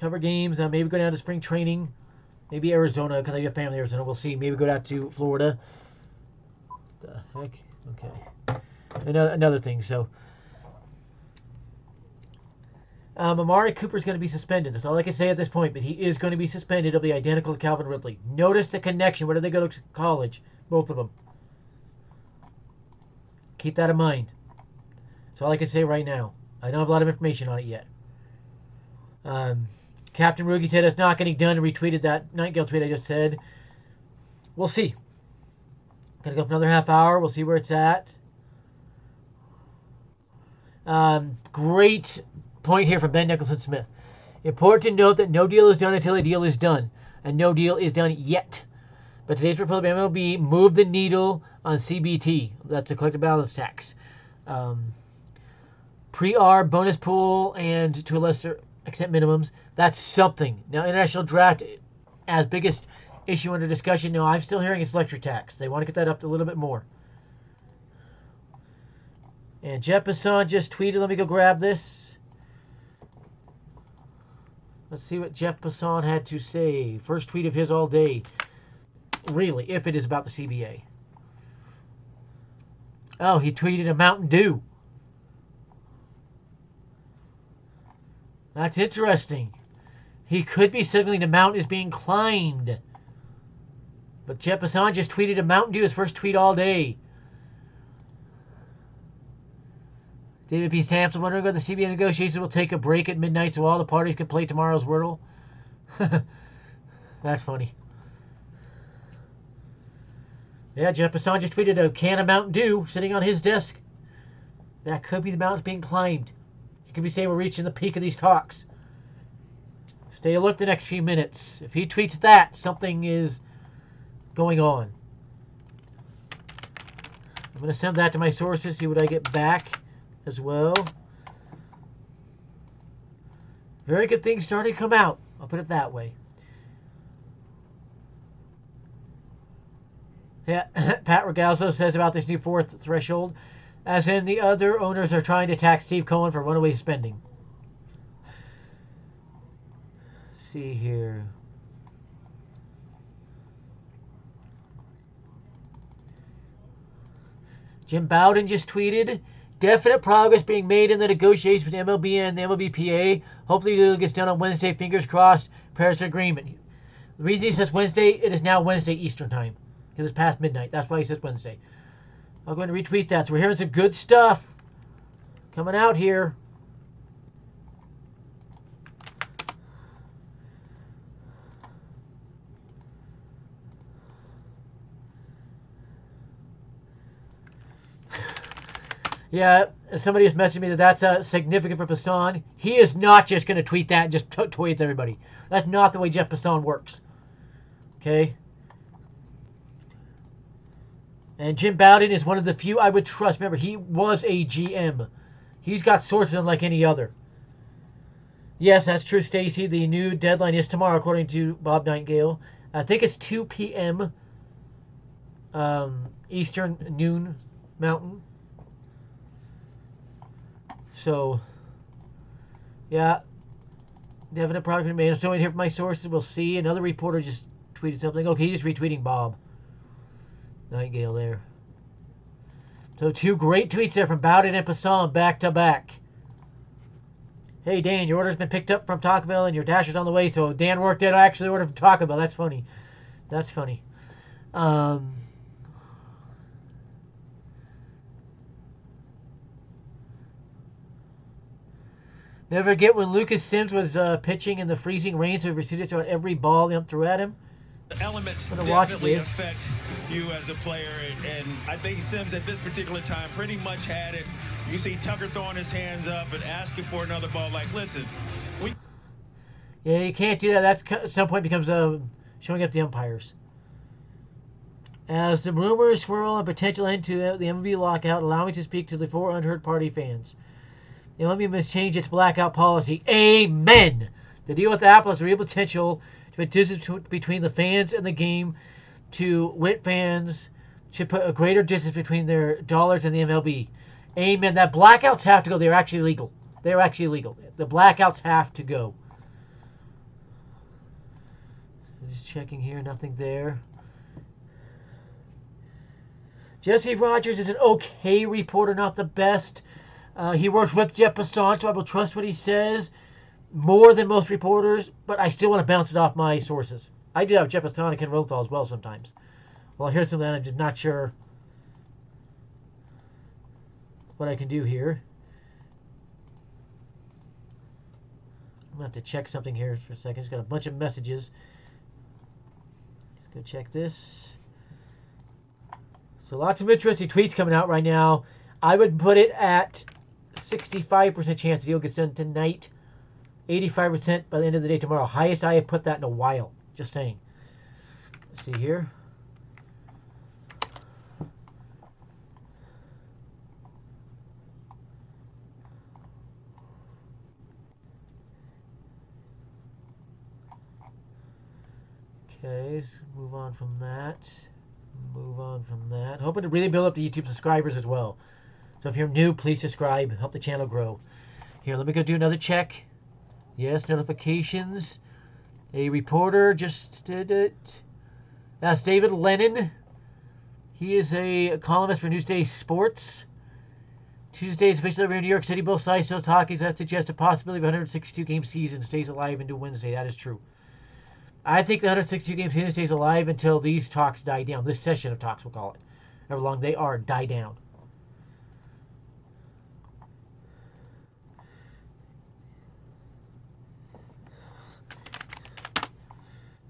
cover games, maybe go down to spring training. Maybe Arizona, because I have family in Arizona. We'll see. Maybe go down to Florida. The heck? Okay. Another thing. So, Amari Cooper's going to be suspended. That's all I can say at this point. But he is going to be suspended. It'll be identical to Calvin Ridley. Notice the connection. Where did they go to college? Both of them. Keep that in mind. That's all I can say right now. I don't have a lot of information on it yet. Captain Rugi said it's not getting done and retweeted that Nightingale tweet I just said. We'll see. Gonna go for another half hour. We'll see where it's at. Great point here from Ben Nicholson Smith. Important to note that no deal is done until a deal is done. And no deal is done yet. But today's proposal by MLB moved the needle on CBT. That's the collective balance tax. Pre-R, bonus pool, and to a lesser extent minimums. That's something. Now, international draft, as biggest issue under discussion. No, I'm still hearing it's lecture tax. They want to get that up a little bit more. And Jeff Passan just tweeted. Let me go grab this. Let's see what Jeff Passan had to say. First tweet of his all day. Really, if it is about the CBA. Oh, he tweeted a Mountain Dew. That's interesting. He could be signaling the mountain is being climbed. But Jeff Passan just tweeted a Mountain Dew, his first tweet all day. David P. Sampson wondering whether the CBA negotiations will take a break at midnight so all the parties can play tomorrow's Wordle. That's funny. Yeah, Jeff Passan just tweeted a can of Mountain Dew sitting on his desk. That could be the mountains being climbed. You could be saying we're reaching the peak of these talks. Stay alert the next few minutes. If he tweets that, something is going on. I'm going to send that to my sources, see what I get back. as well. Very good things starting to come out. I'll put it that way. Yeah, Pat Regalzo says about this new fourth threshold, as in the other owners are trying to tax Steve Cohen for runaway spending. Let's see here. Jim Bowden just tweeted, definite progress being made in the negotiations between MLB and the MLBPA. Hopefully the deal gets done on Wednesday. Fingers crossed. Prayers for agreement. The reason he says Wednesday, it is now Wednesday Eastern time. Because it's past midnight. That's why he says Wednesday. I'm going to retweet that. So we're hearing some good stuff coming out here. Yeah, somebody has messaged me that that's significant for Passan. He is not just going to tweet that and just tweet to everybody. That's not the way Jeff Passan works. Okay? And Jim Bowden is one of the few I would trust. Remember, he was a GM. He's got sources unlike any other. Yes, that's true, Stacy. The new deadline is tomorrow, according to Bob Nightingale. I think it's 2 p.m. Eastern, noon Mountain. So, yeah, definite progress made. I'm still waiting here for my sources. We'll see. Another reporter just tweeted something. Okay, he's just retweeting Bob Nightingale there. So 2 great tweets there from Bowden and Passan back to back. Hey, Dan, your order's been picked up from Taco Bell and your Dasher's on the way. So Dan worked it. I actually ordered from Taco Bell. That's funny. That's funny. Never forget when Lucas Sims was pitching in the freezing rain, so he proceeded to throw every ball they threw at him. The elements definitely affect you as a player, and I think Sims at this particular time pretty much had it. You see Tucker throwing his hands up and asking for another ball. Like, listen, yeah, you can't do that. That's at some point becomes showing up the umpires. As the rumors swirl on potential end to the MLB lockout, allow me to speak to the 4 unheard party fans. The MLB must change its blackout policy. Amen. The deal with Apple has a real potential to put distance between the fans and the game. To wit fans should put a greater distance between their dollars and the MLB. Amen. That blackouts have to go. They're actually legal. They're actually legal. The blackouts have to go. So just checking here. Nothing there. Jesse Rogers is an okay reporter, not the best. He works with Jeff Passan, so I will trust what he says more than most reporters, but I still want to bounce it off my sources. I do have Jeff Passan and Ken Rosenthal as well sometimes. Well, here's something I'm just not sure what I can do here. I'm going to have to check something here for a second. Just got a bunch of messages. Let's go check this. So lots of interesting tweets coming out right now. I would put it at 65% chance the deal gets done tonight. 85% by the end of the day tomorrow. Highest I have put that in a while. Just saying. Let's see here. Okay, let's move on from that. Move on from that. Hoping to really build up the YouTube subscribers as well. So if you're new, please subscribe. Help the channel grow. Here, let me go do another check. Yes, notifications. A reporter just did it. That's David Lennon. He is a columnist for Newsday Sports. Tuesday's official over in New York City. Both sides still talking. So that suggests a possibility of a 162-game season stays alive into Wednesday. That is true. I think the 162-game season stays alive until these talks die down. This session of talks, we'll call it. However long they are, die down.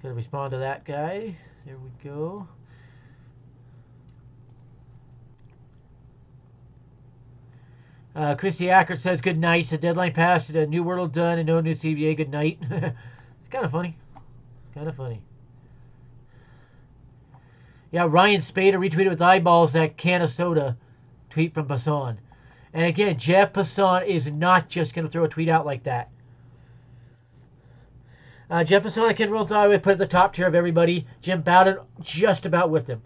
Gotta respond to that guy. There we go. Christy Ackert says good night. The deadline passed. A new world done and no new CBA. Good night. It's kind of funny. It's kind of funny. Yeah, Ryan Spader retweeted with eyeballs that can of soda tweet from Passan. And again, Jeff Passan is not just going to throw a tweet out like that. Jeff Passan and Ken Reynolds, I would put at the top tier of everybody. Jim Bowden just about with them.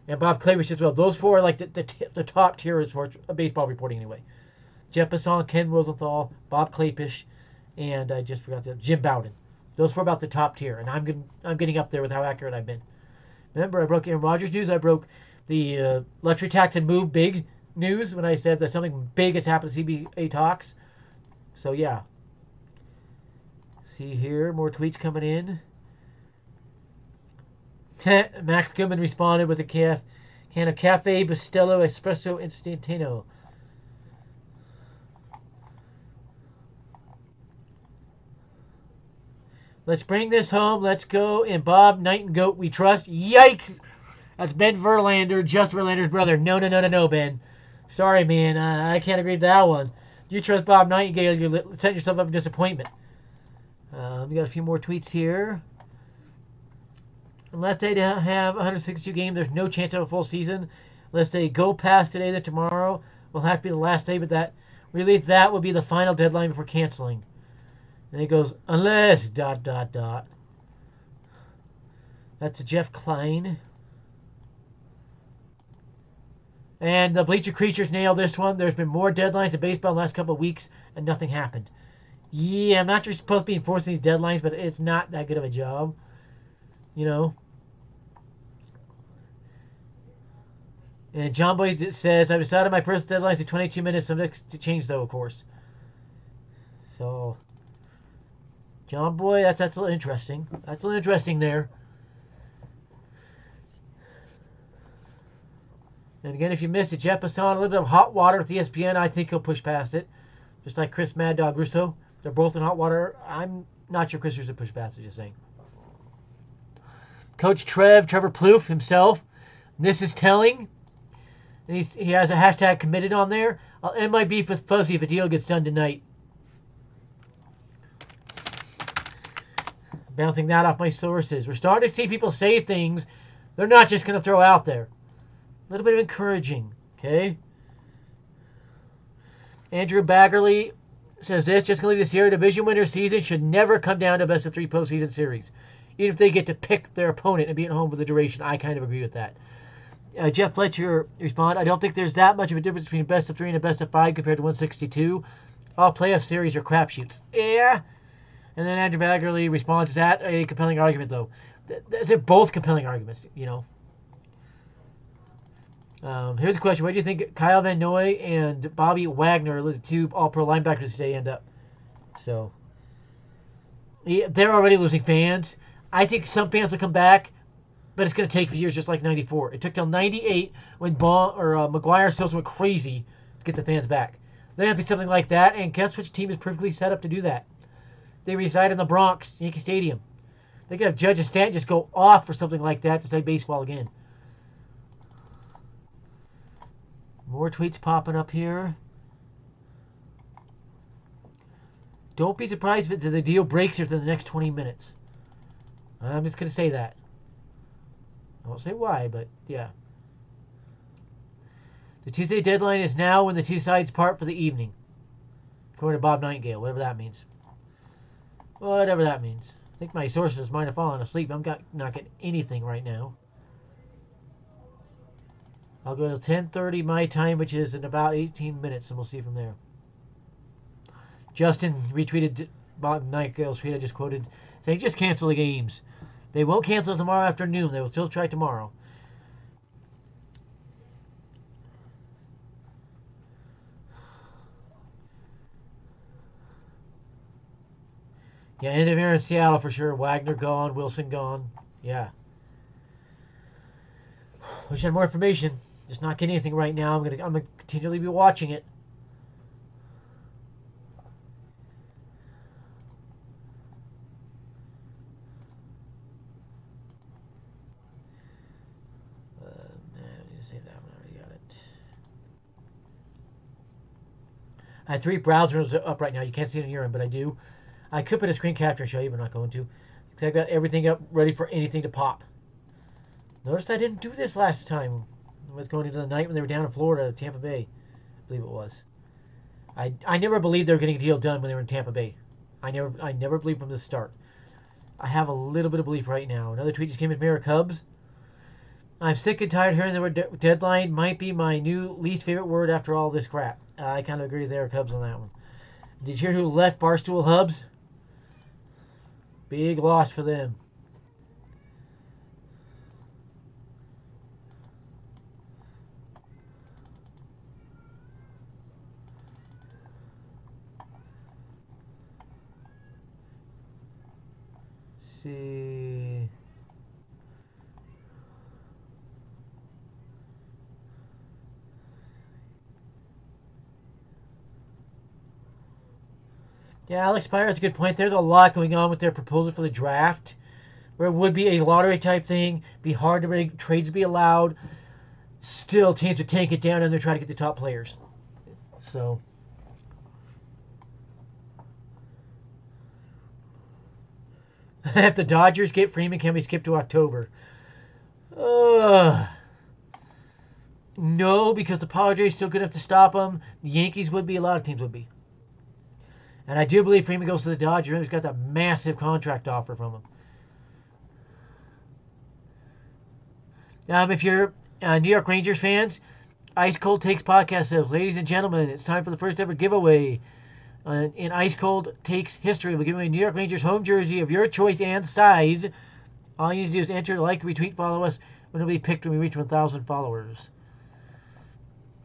And Bob Clavish as well. Those four are like the top tier of baseball reporting anyway. Jeff Passan, Ken Rosenthal, Bob Clapish, and I just forgot Jim Bowden. Those four about the top tier, and I'm getting up there with how accurate I've been. Remember, I broke Aaron Rodgers news. I broke the luxury tax and move big news when I said that something big has happened to CBA talks. So yeah. See here, more tweets coming in. Max Goodman responded with a can of Cafe Bustelo Espresso Instantano. Let's bring this home. Let's go. And Bob Nightingale, we trust. Yikes! That's Ben Verlander, just Verlander's brother. No, Ben. Sorry, man. I can't agree with that one. You trust Bob Nightingale, you set yourself up for disappointment. We got a few more tweets here. Unless they have 162 games, there's no chance of a full season. Unless they go past today, then tomorrow will have to be the last day, but that will be the final deadline before canceling. And he goes, unless, ... That's a Jeff Klein. And the Bleacher Creatures nailed this one. There's been more deadlines in baseball in the last couple of weeks, and nothing happened. Yeah, I'm not sure you're supposed to be enforcing these deadlines, but it's not that good of a job. You know. And John Boy says, I've decided my personal deadline is 22 minutes, subject to change, though, of course. So... John Boy, that's a little interesting. That's a little interesting there. And again, if you missed it, Jeff Passan, a little bit of hot water with ESPN. I think he'll push past it. Just like Chris Mad Dog Russo. They're both in hot water. I'm not sure Chris Russo pushed past it, just saying. Coach Trevor Plouffe himself. This is telling. And he has a hashtag committed on there. I'll end my beef with Fuzzy if a deal gets done tonight. Bouncing that off my sources. We're starting to see people say things they're not just going to throw out there. A little bit of encouraging, okay? Andrew Baggerly says this, just going to leave this year, division winner season should never come down to best of 3 postseason series. Even if they get to pick their opponent and be at home for the duration. I kind of agree with that. Jeff Fletcher responded, I don't think there's that much of a difference between a best of 3 and a best of 5 compared to 162. All playoff series are crapshoots. Yeah. And then Andrew Baggerly responds, is that a compelling argument, though? They're both compelling arguments, you know. Here's a question. Where do you think Kyle Van Noy and Bobby Wagner, the 2 all-pro linebackers today, end up? So, yeah, they're already losing fans. I think some fans will come back, but it's going to take years just like 94. It took till 98 when McGuire Sills went crazy to get the fans back. There have to be something like that, and guess which team is perfectly set up to do that? They reside in the Bronx, Yankee Stadium. They could have Judge and Stanton just go off for something like that to say baseball again. More tweets popping up here. Don't be surprised if the deal breaks within the next 20 minutes. I'm just going to say that. I won't say why, but yeah. The Tuesday deadline is now when the two sides part for the evening. According to Bob Nightingale, whatever that means. Whatever that means. I think my sources might have fallen asleep. I'm not getting anything right now. I'll go to 10:30 my time, which is in about 18 minutes, and we'll see from there. Justin retweeted Bob Nightingale's tweet I just quoted, saying, just cancel the games. They won't cancel tomorrow afternoon. They will still try tomorrow. Yeah, end of year in Seattle for sure. Wagner gone, Wilson gone. Yeah. Wish I had more information. Just not getting anything right now. I'm gonna continually be watching it. I need to save that one. I already got it. I had 3 browsers up right now. You can't see it on your end, but I do. I could put a screen capture and show you, but I'm not going to. Because I've got everything up ready for anything to pop. Notice I didn't do this last time. I was going into the night when they were down in Florida, Tampa Bay, I believe it was. I never believed they were getting a deal done when they were in Tampa Bay. I never believed from the start. I have a little bit of belief right now. Another tweet just came in Mirror Cubs. I'm sick and tired of hearing the word deadline might be my new least favorite word after all this crap. I kind of agree with Mirror Cubs on that one. Did you hear who left Barstool Hubs? Big loss for them. See. Yeah, Alex Pyre has a good point. There's a lot going on with their proposal for the draft, where it would be a lottery type thing, be hard to make trades be allowed. Still, teams would tank it down and they're trying to get the top players. So, if the Dodgers get Freeman, can we skip to October? No, because the Padres still good enough to stop them. The Yankees would be. A lot of teams would be. And I do believe Freeman goes to the Dodgers. He's got that massive contract offer from him. If you're New York Rangers fans, Ice Cold Takes podcast says, ladies and gentlemen, it's time for the first ever giveaway. In Ice Cold Takes history, we'll give away a New York Rangers home jersey of your choice and size. All you need to do is enter, like, retweet, follow us when it'll be picked when we reach 1,000 followers.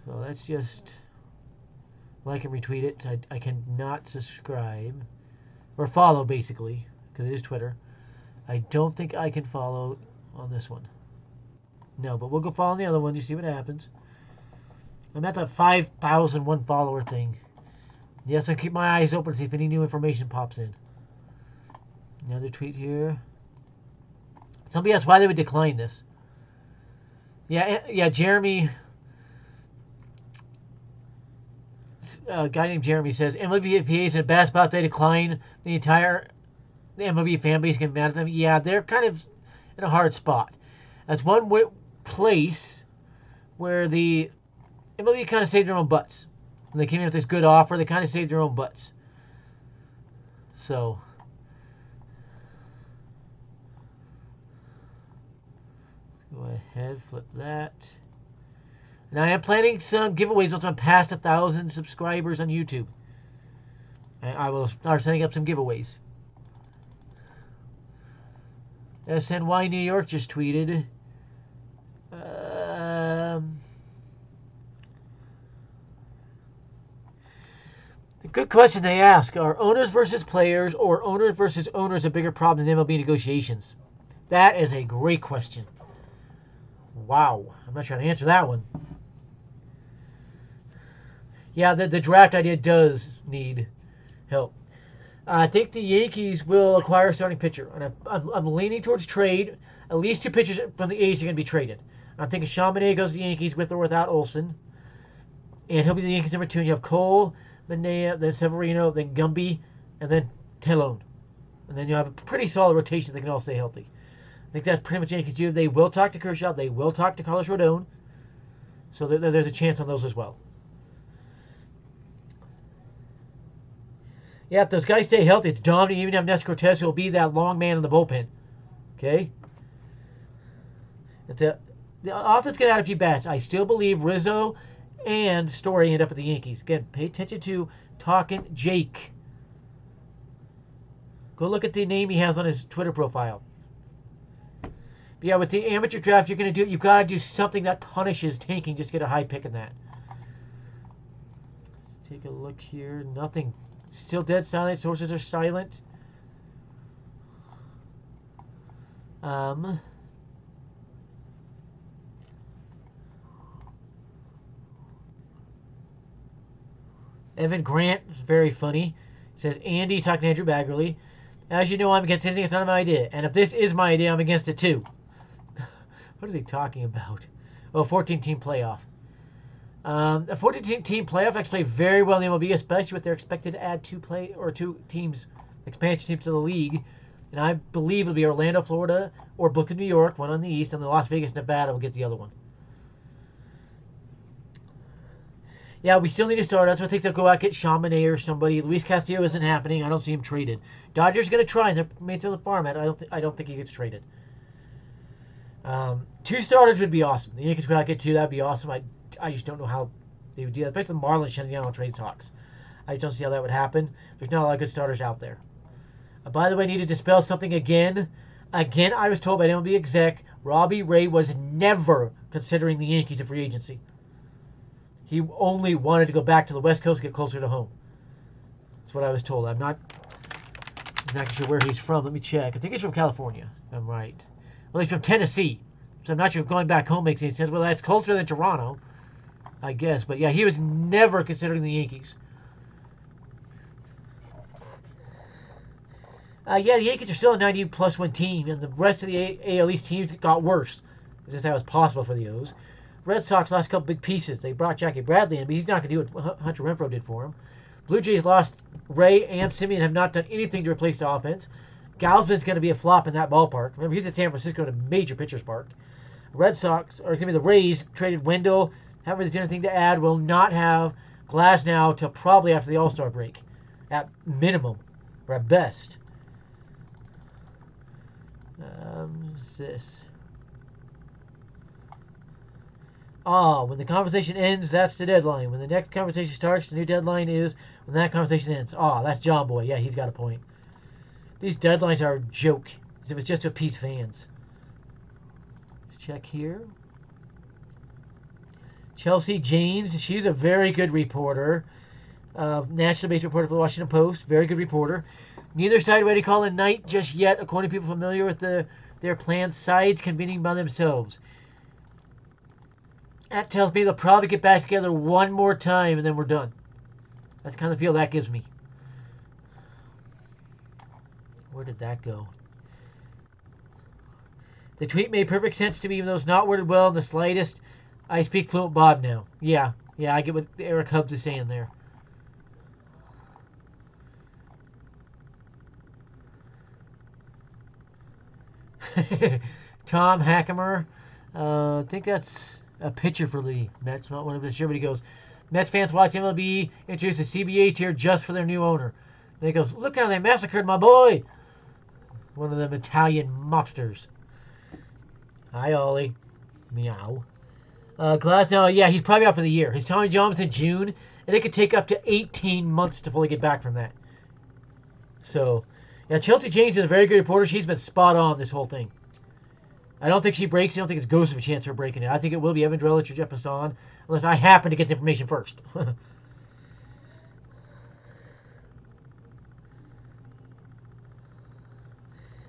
So let's just like and retweet it. I cannot subscribe or follow, basically, because it is Twitter. I don't think I can follow on this one. No, but we'll go follow on the other one. You see what happens. I'm at that 5,001 follower thing. Yes, I keep my eyes open to see if any new information pops in. Another tweet here. Somebody asked why they would decline this. Yeah, Jeremy. A guy named Jeremy says MLB is in a bad spot. They decline. The entire MLB fan base can be mad at them. Yeah, they're kind of in a hard spot. That's one place where the MLB kind of saved their own butts. When they came in with this good offer, they kind of saved their own butts. So, let's go ahead, flip that. And I am planning some giveaways once I'm past 1,000 subscribers on YouTube. And I will start setting up some giveaways. SNY New York just tweeted. Good question they ask. Are owners versus players or owners versus owners a bigger problem than MLB negotiations? That is a great question. Wow. I'm not trying to answer that one. Yeah, the draft idea does need help. I think the Yankees will acquire a starting pitcher. And I'm leaning towards trade. At least 2 pitchers from the A's are going to be traded. I'm thinking Chaminade goes to the Yankees with or without Olsen. And he'll be the Yankees number 2. And you have Cole, Manaea, then Severino, then Gumby, and then Telone. And then you have a pretty solid rotation that can all stay healthy. I think that's pretty much Yankees do. They will talk to Kershaw. They will talk to Carlos Rodon. So there's a chance on those as well. Yeah, if those guys stay healthy, it's dominant. Even if Nes Cortez will be that long man in the bullpen. Okay? If the offense get out a few bats, I still believe Rizzo and Story end up at the Yankees. Again, pay attention to Talkin' Jake. Go look at the name he has on his Twitter profile. But yeah, with the amateur draft, you've got to do something that punishes tanking. Just get a high pick in that. Let's take a look here. Nothing. Still dead silent. Sources are silent. Evan Grant is very funny. He says, Andy talking to Andrew Baggerly. As you know, I'm against anything that's not my idea. And if this is my idea, I'm against it too. What is he talking about? Oh, 14-team playoff. A 14-team playoff actually play very well in the MLB, especially with their expected to add 2 teams, expansion teams to the league. And I believe it'll be Orlando, Florida, or Brooklyn, New York, one on the East, and then Las Vegas, Nevada will get the other one. Yeah, we still need a starter. That's why I think they'll go out get Chamonix or somebody. Luis Castillo isn't happening. I don't see him traded. Dodgers going to try. They're made to the format. I don't think he gets traded. 2 starters would be awesome. The Yankees could out get 2. That'd be awesome. I just don't know how they would do that. Especially the Marlins shutting down on trade talks. I just don't see how that would happen. There's not a lot of good starters out there. By the way, I need to dispel something again. Again, I was told by an MLB exec, Robbie Ray was never considering the Yankees a free agency. He only wanted to go back to the West Coast, get closer to home. That's what I was told. I'm not exactly sure where he's from. Let me check. I think he's from California. I'm right. Well, he's from Tennessee. So I'm not sure if going back home makes any sense. Well, that's closer than Toronto, I guess. But yeah, he was never considering the Yankees. Yeah, the Yankees are still a 90-plus win team, and the rest of the AL East teams got worse. As that was possible for the O's. Red Sox lost a couple big pieces. They brought Jackie Bradley in, but he's not going to do what Hunter Renfroe did for him. Blue Jays lost Ray and Simeon, have not done anything to replace the offense. Gausman's going to be a flop in that ballpark. Remember, he's at San Francisco in a major pitcher's park. The Rays traded Wendell. Haven't really done anything to add. Will not have Glasnow till probably after the All-Star break, at minimum, or at best. What's this? When the conversation ends, that's the deadline. When the next conversation starts, the new deadline is when that conversation ends. That's John Boy. Yeah, he's got a point. These deadlines are a joke, as if it's just to appease fans. Let's check here. Chelsea Janes, she's a very good reporter. National base reporter for the Washington Post. Very good reporter. Neither side ready to call a night just yet, according to people familiar with their planned sides convening by themselves. That tells me they'll probably get back together one more time and then we're done. That's the kind of feel that gives me. Where did that go? The tweet made perfect sense to me, even though it's not worded well in the slightest. I speak fluent Bob now. Yeah, I get what Eric Hubbs is saying there. Tom Hackemer. I think that's a pitcher for the Mets, not one of the sure, but he goes, Mets fans watch MLB introduce a CBA tier just for their new owner. Then he goes, look how they massacred my boy. One of them Italian mobsters. Hi, Ollie. Meow. Glasnow, yeah, he's probably out for the year. His Tommy John's in June, and it could take up to 18 months to fully get back from that. So, yeah, Chelsea Janes is a very good reporter. She's been spot on this whole thing. I don't think she breaks it. I don't think it's ghost of a chance for breaking it. I think it will be Evan Drellich or Jeff Passan, unless I happen to get the information first.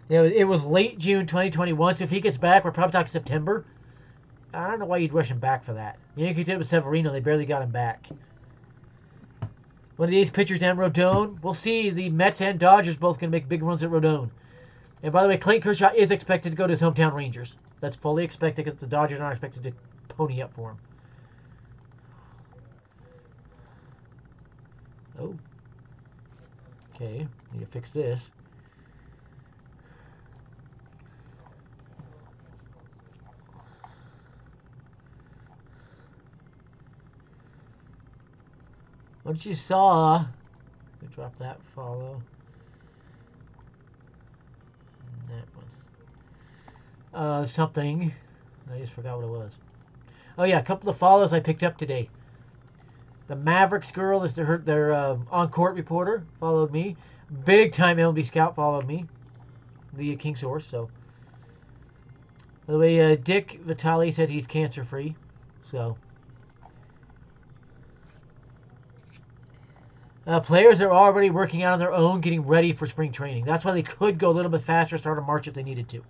Yeah, it was late June 2021, so if he gets back, we're probably talking September. I don't know why you'd rush him back for that. Yankees did it with Severino. They barely got him back. One of these pitchers and Rodon. We'll see. The Mets and Dodgers both going to make big runs at Rodon. And by the way, Clayton Kershaw is expected to go to his hometown Rangers. That's fully expected because the Dodgers aren't expected to pony up for him. Oh. Okay. Need to fix this. Once you saw, drop that follow. That one. Something. I just forgot what it was. Oh yeah, a couple of follows I picked up today. The Mavericks girl is their on-court reporter. Followed me. Big time MLB scout followed me. The TheKingSource. So, by the way, Dick Vitale said he's cancer-free. So. Players are already working out on their own, getting ready for spring training. That's why they could go a little bit faster, start in March if they needed to.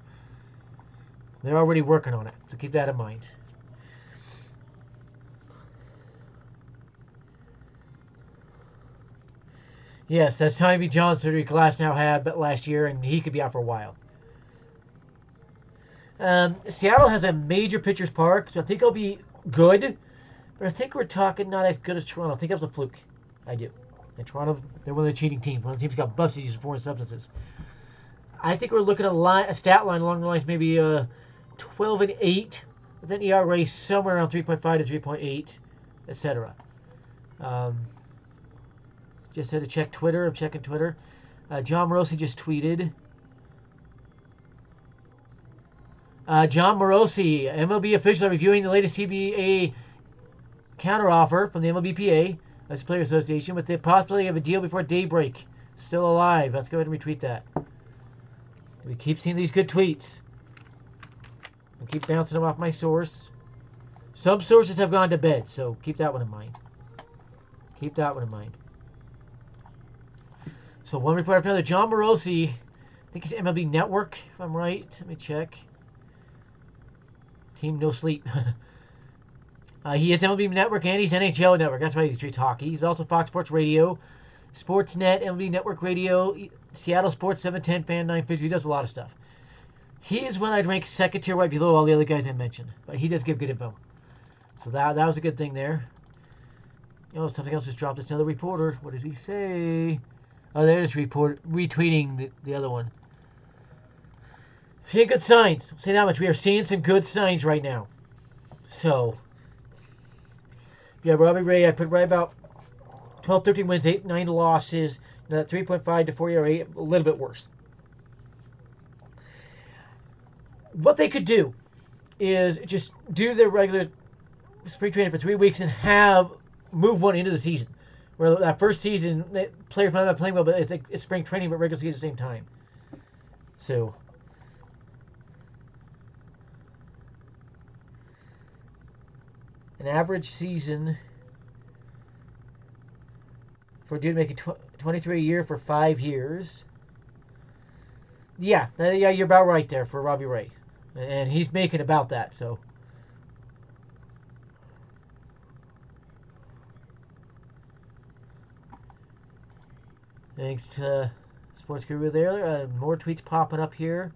They're already working on it, so keep that in mind. Yes, that's Tommy B. John surgery Glasnow had last year, and he could be out for a while. Seattle has a major pitcher's park, so I think it'll be good. But I think we're talking not as good as Toronto. I think that was a fluke. I do. And Toronto, they're one of the cheating teams. One of the teams got busted using foreign substances. I think we're looking at a stat line along the lines maybe 12-8, with an ERA somewhere around 3.5 to 3.8, etc. Just had to check Twitter. I'm checking Twitter. John Morosi just tweeted. John Morosi, MLB officials are reviewing the latest CBA counteroffer from the MLBPA, that's the Player Association, with the possibility of a deal before daybreak. Still alive. Let's go ahead and retweet that. We keep seeing these good tweets. I keep bouncing them off my source. Some sources have gone to bed, so keep that one in mind. Keep that one in mind. So one report after another. John Morosi, I think it's MLB Network, if I'm right. Let me check. Team No Sleep. He is MLB Network and he's NHL Network. That's why he treats hockey. He's also Fox Sports Radio, Sportsnet, MLB Network Radio, Seattle Sports 710, Fan 950. He does a lot of stuff. He is one I'd rank second tier right below all the other guys I mentioned. But he does give good info. So that was a good thing there. Oh, something else just dropped. It's another reporter. What does he say? Oh, there's retweeting the other one. Seeing good signs. I'll say that much. We are seeing some good signs right now. So, yeah, Robbie Ray, I put right about 12, 13 wins, 8, 9 losses. 3.5 to 4 ERA, a little bit worse. What they could do is just do their regular spring training for 3 weeks and move one into the season. Where that first season, players might not be playing well, but it's spring training, but regular season at the same time. So, an average season for a dude making $23 a year for 5 years. Yeah, you're about right there for Robbie Ray. And he's making about that, so. Thanks to Sports Guru there. More tweets popping up here.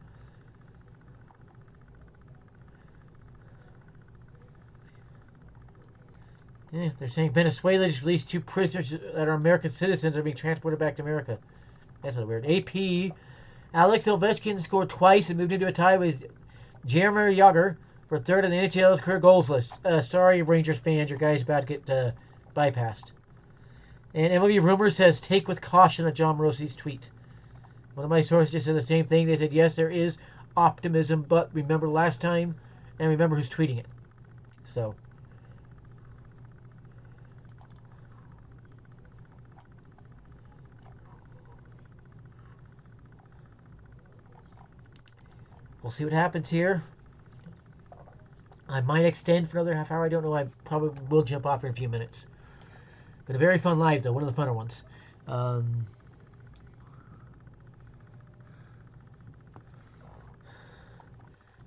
Yeah, they're saying Venezuela just released 2 prisoners that are American citizens are being transported back to America. That's a little weird. AP, Alex Ovechkin scored twice and moved into a tie with Jaromir Jagr for third on the NHL's career goals list. Sorry, Rangers fans, your guy's about to get bypassed. And MLB Rumors says, take with caution on John Morosi's tweet. One of my sources just said the same thing. They said, yes, there is optimism, but remember last time, and remember who's tweeting it. So. We'll see what happens here. I might extend for another half hour. I don't know. I probably will jump off in a few minutes. But a very fun live, though. One of the funner ones.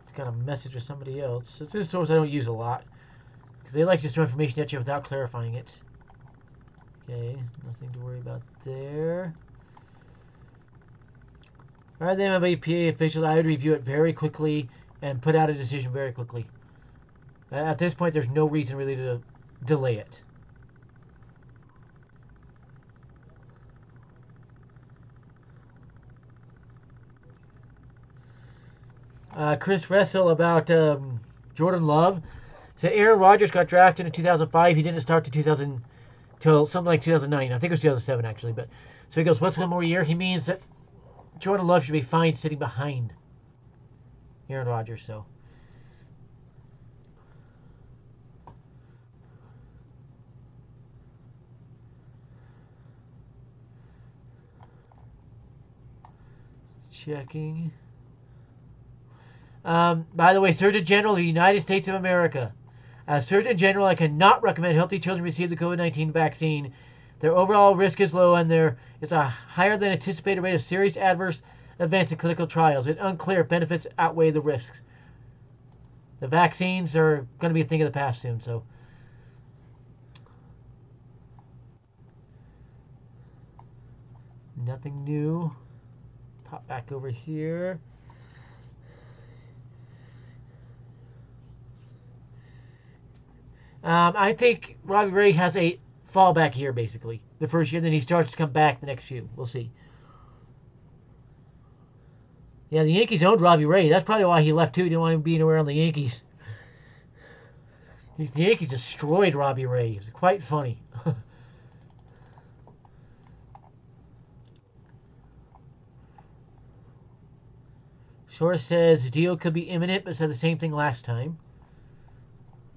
It's got a message with somebody else. It's a source I don't use a lot. Because they like to just throw information at you without clarifying it. Okay. Nothing to worry about there. Alright, the MLBPA officials, I would review it very quickly and put out a decision very quickly. At this point, there's no reason really to delay it. Chris Russell about Jordan Love said Aaron Rodgers got drafted in 2005. He didn't start till something like 2009. I think it was 2007 actually. But so he goes, what's one more year? He means that Jordan Love should be fine sitting behind Aaron Rodgers. So. Checking. By the way, Surgeon General of the United States of America. As Surgeon General, I cannot recommend healthy children receive the COVID-19 vaccine. Their overall risk is low, and there is a higher than anticipated rate of serious adverse events in clinical trials. It's unclear if benefits outweigh the risks. The vaccines are going to be a thing of the past soon, so. Nothing new. Pop back over here. I think Robbie Ray has a fallback here, basically. The first year, then he starts to come back the next few. We'll see. Yeah, the Yankees owned Robbie Ray. That's probably why he left, too. He didn't want him being around the Yankees. The Yankees destroyed Robbie Ray. It was quite funny. Source says deal could be imminent, but said the same thing last time.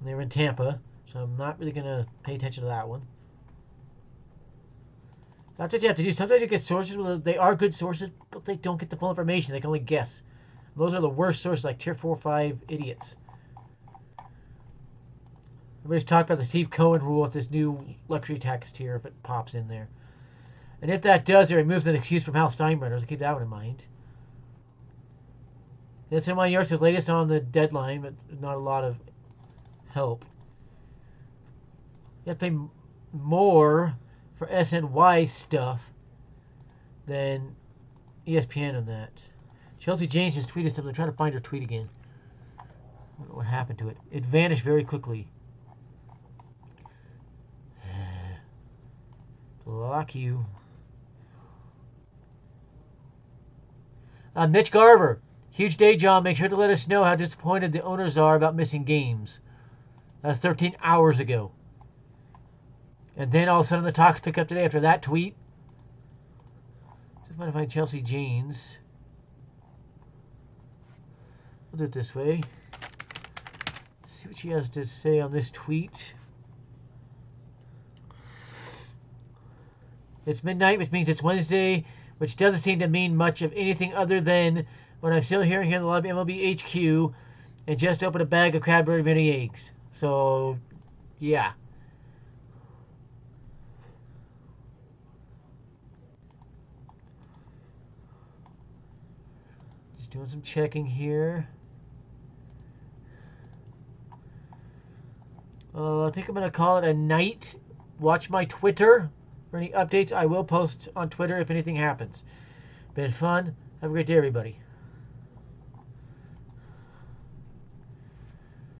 They were in Tampa, so I'm not really going to pay attention to that one. That's what you have to do. Sometimes you get sources, they are good sources, but they don't get the full information. They can only guess. Those are the worst sources, like tier 4 or 5 idiots. Everybody's talked about the Steve Cohen rule with this new luxury tax tier if it pops in there. And if that does, it removes an excuse from Hal Steinbrenner, so keep that one in mind. That's in my York's latest on the deadline, but not a lot of help. You have to pay more for SNY stuff than ESPN on that. Chelsea James just tweeted something. I'm trying to find her tweet again. I don't know what happened to it. It vanished very quickly. Block you. Mitch Garver. Huge day, John. Make sure to let us know how disappointed the owners are about missing games. That's 13 hours ago. And then all of a sudden the talks pick up today after that tweet. Just want to find Chelsea Janes. We'll do it this way. Let's see what she has to say on this tweet. It's midnight, which means it's Wednesday, which doesn't seem to mean much of anything other than when I'm still here in the lobby MLB HQ and just opened a bag of Cadbury mini eggs. So, yeah. Just doing some checking here. I think I'm going to call it a night. Watch my Twitter for any updates. I will post on Twitter if anything happens. Been fun. Have a great day, everybody.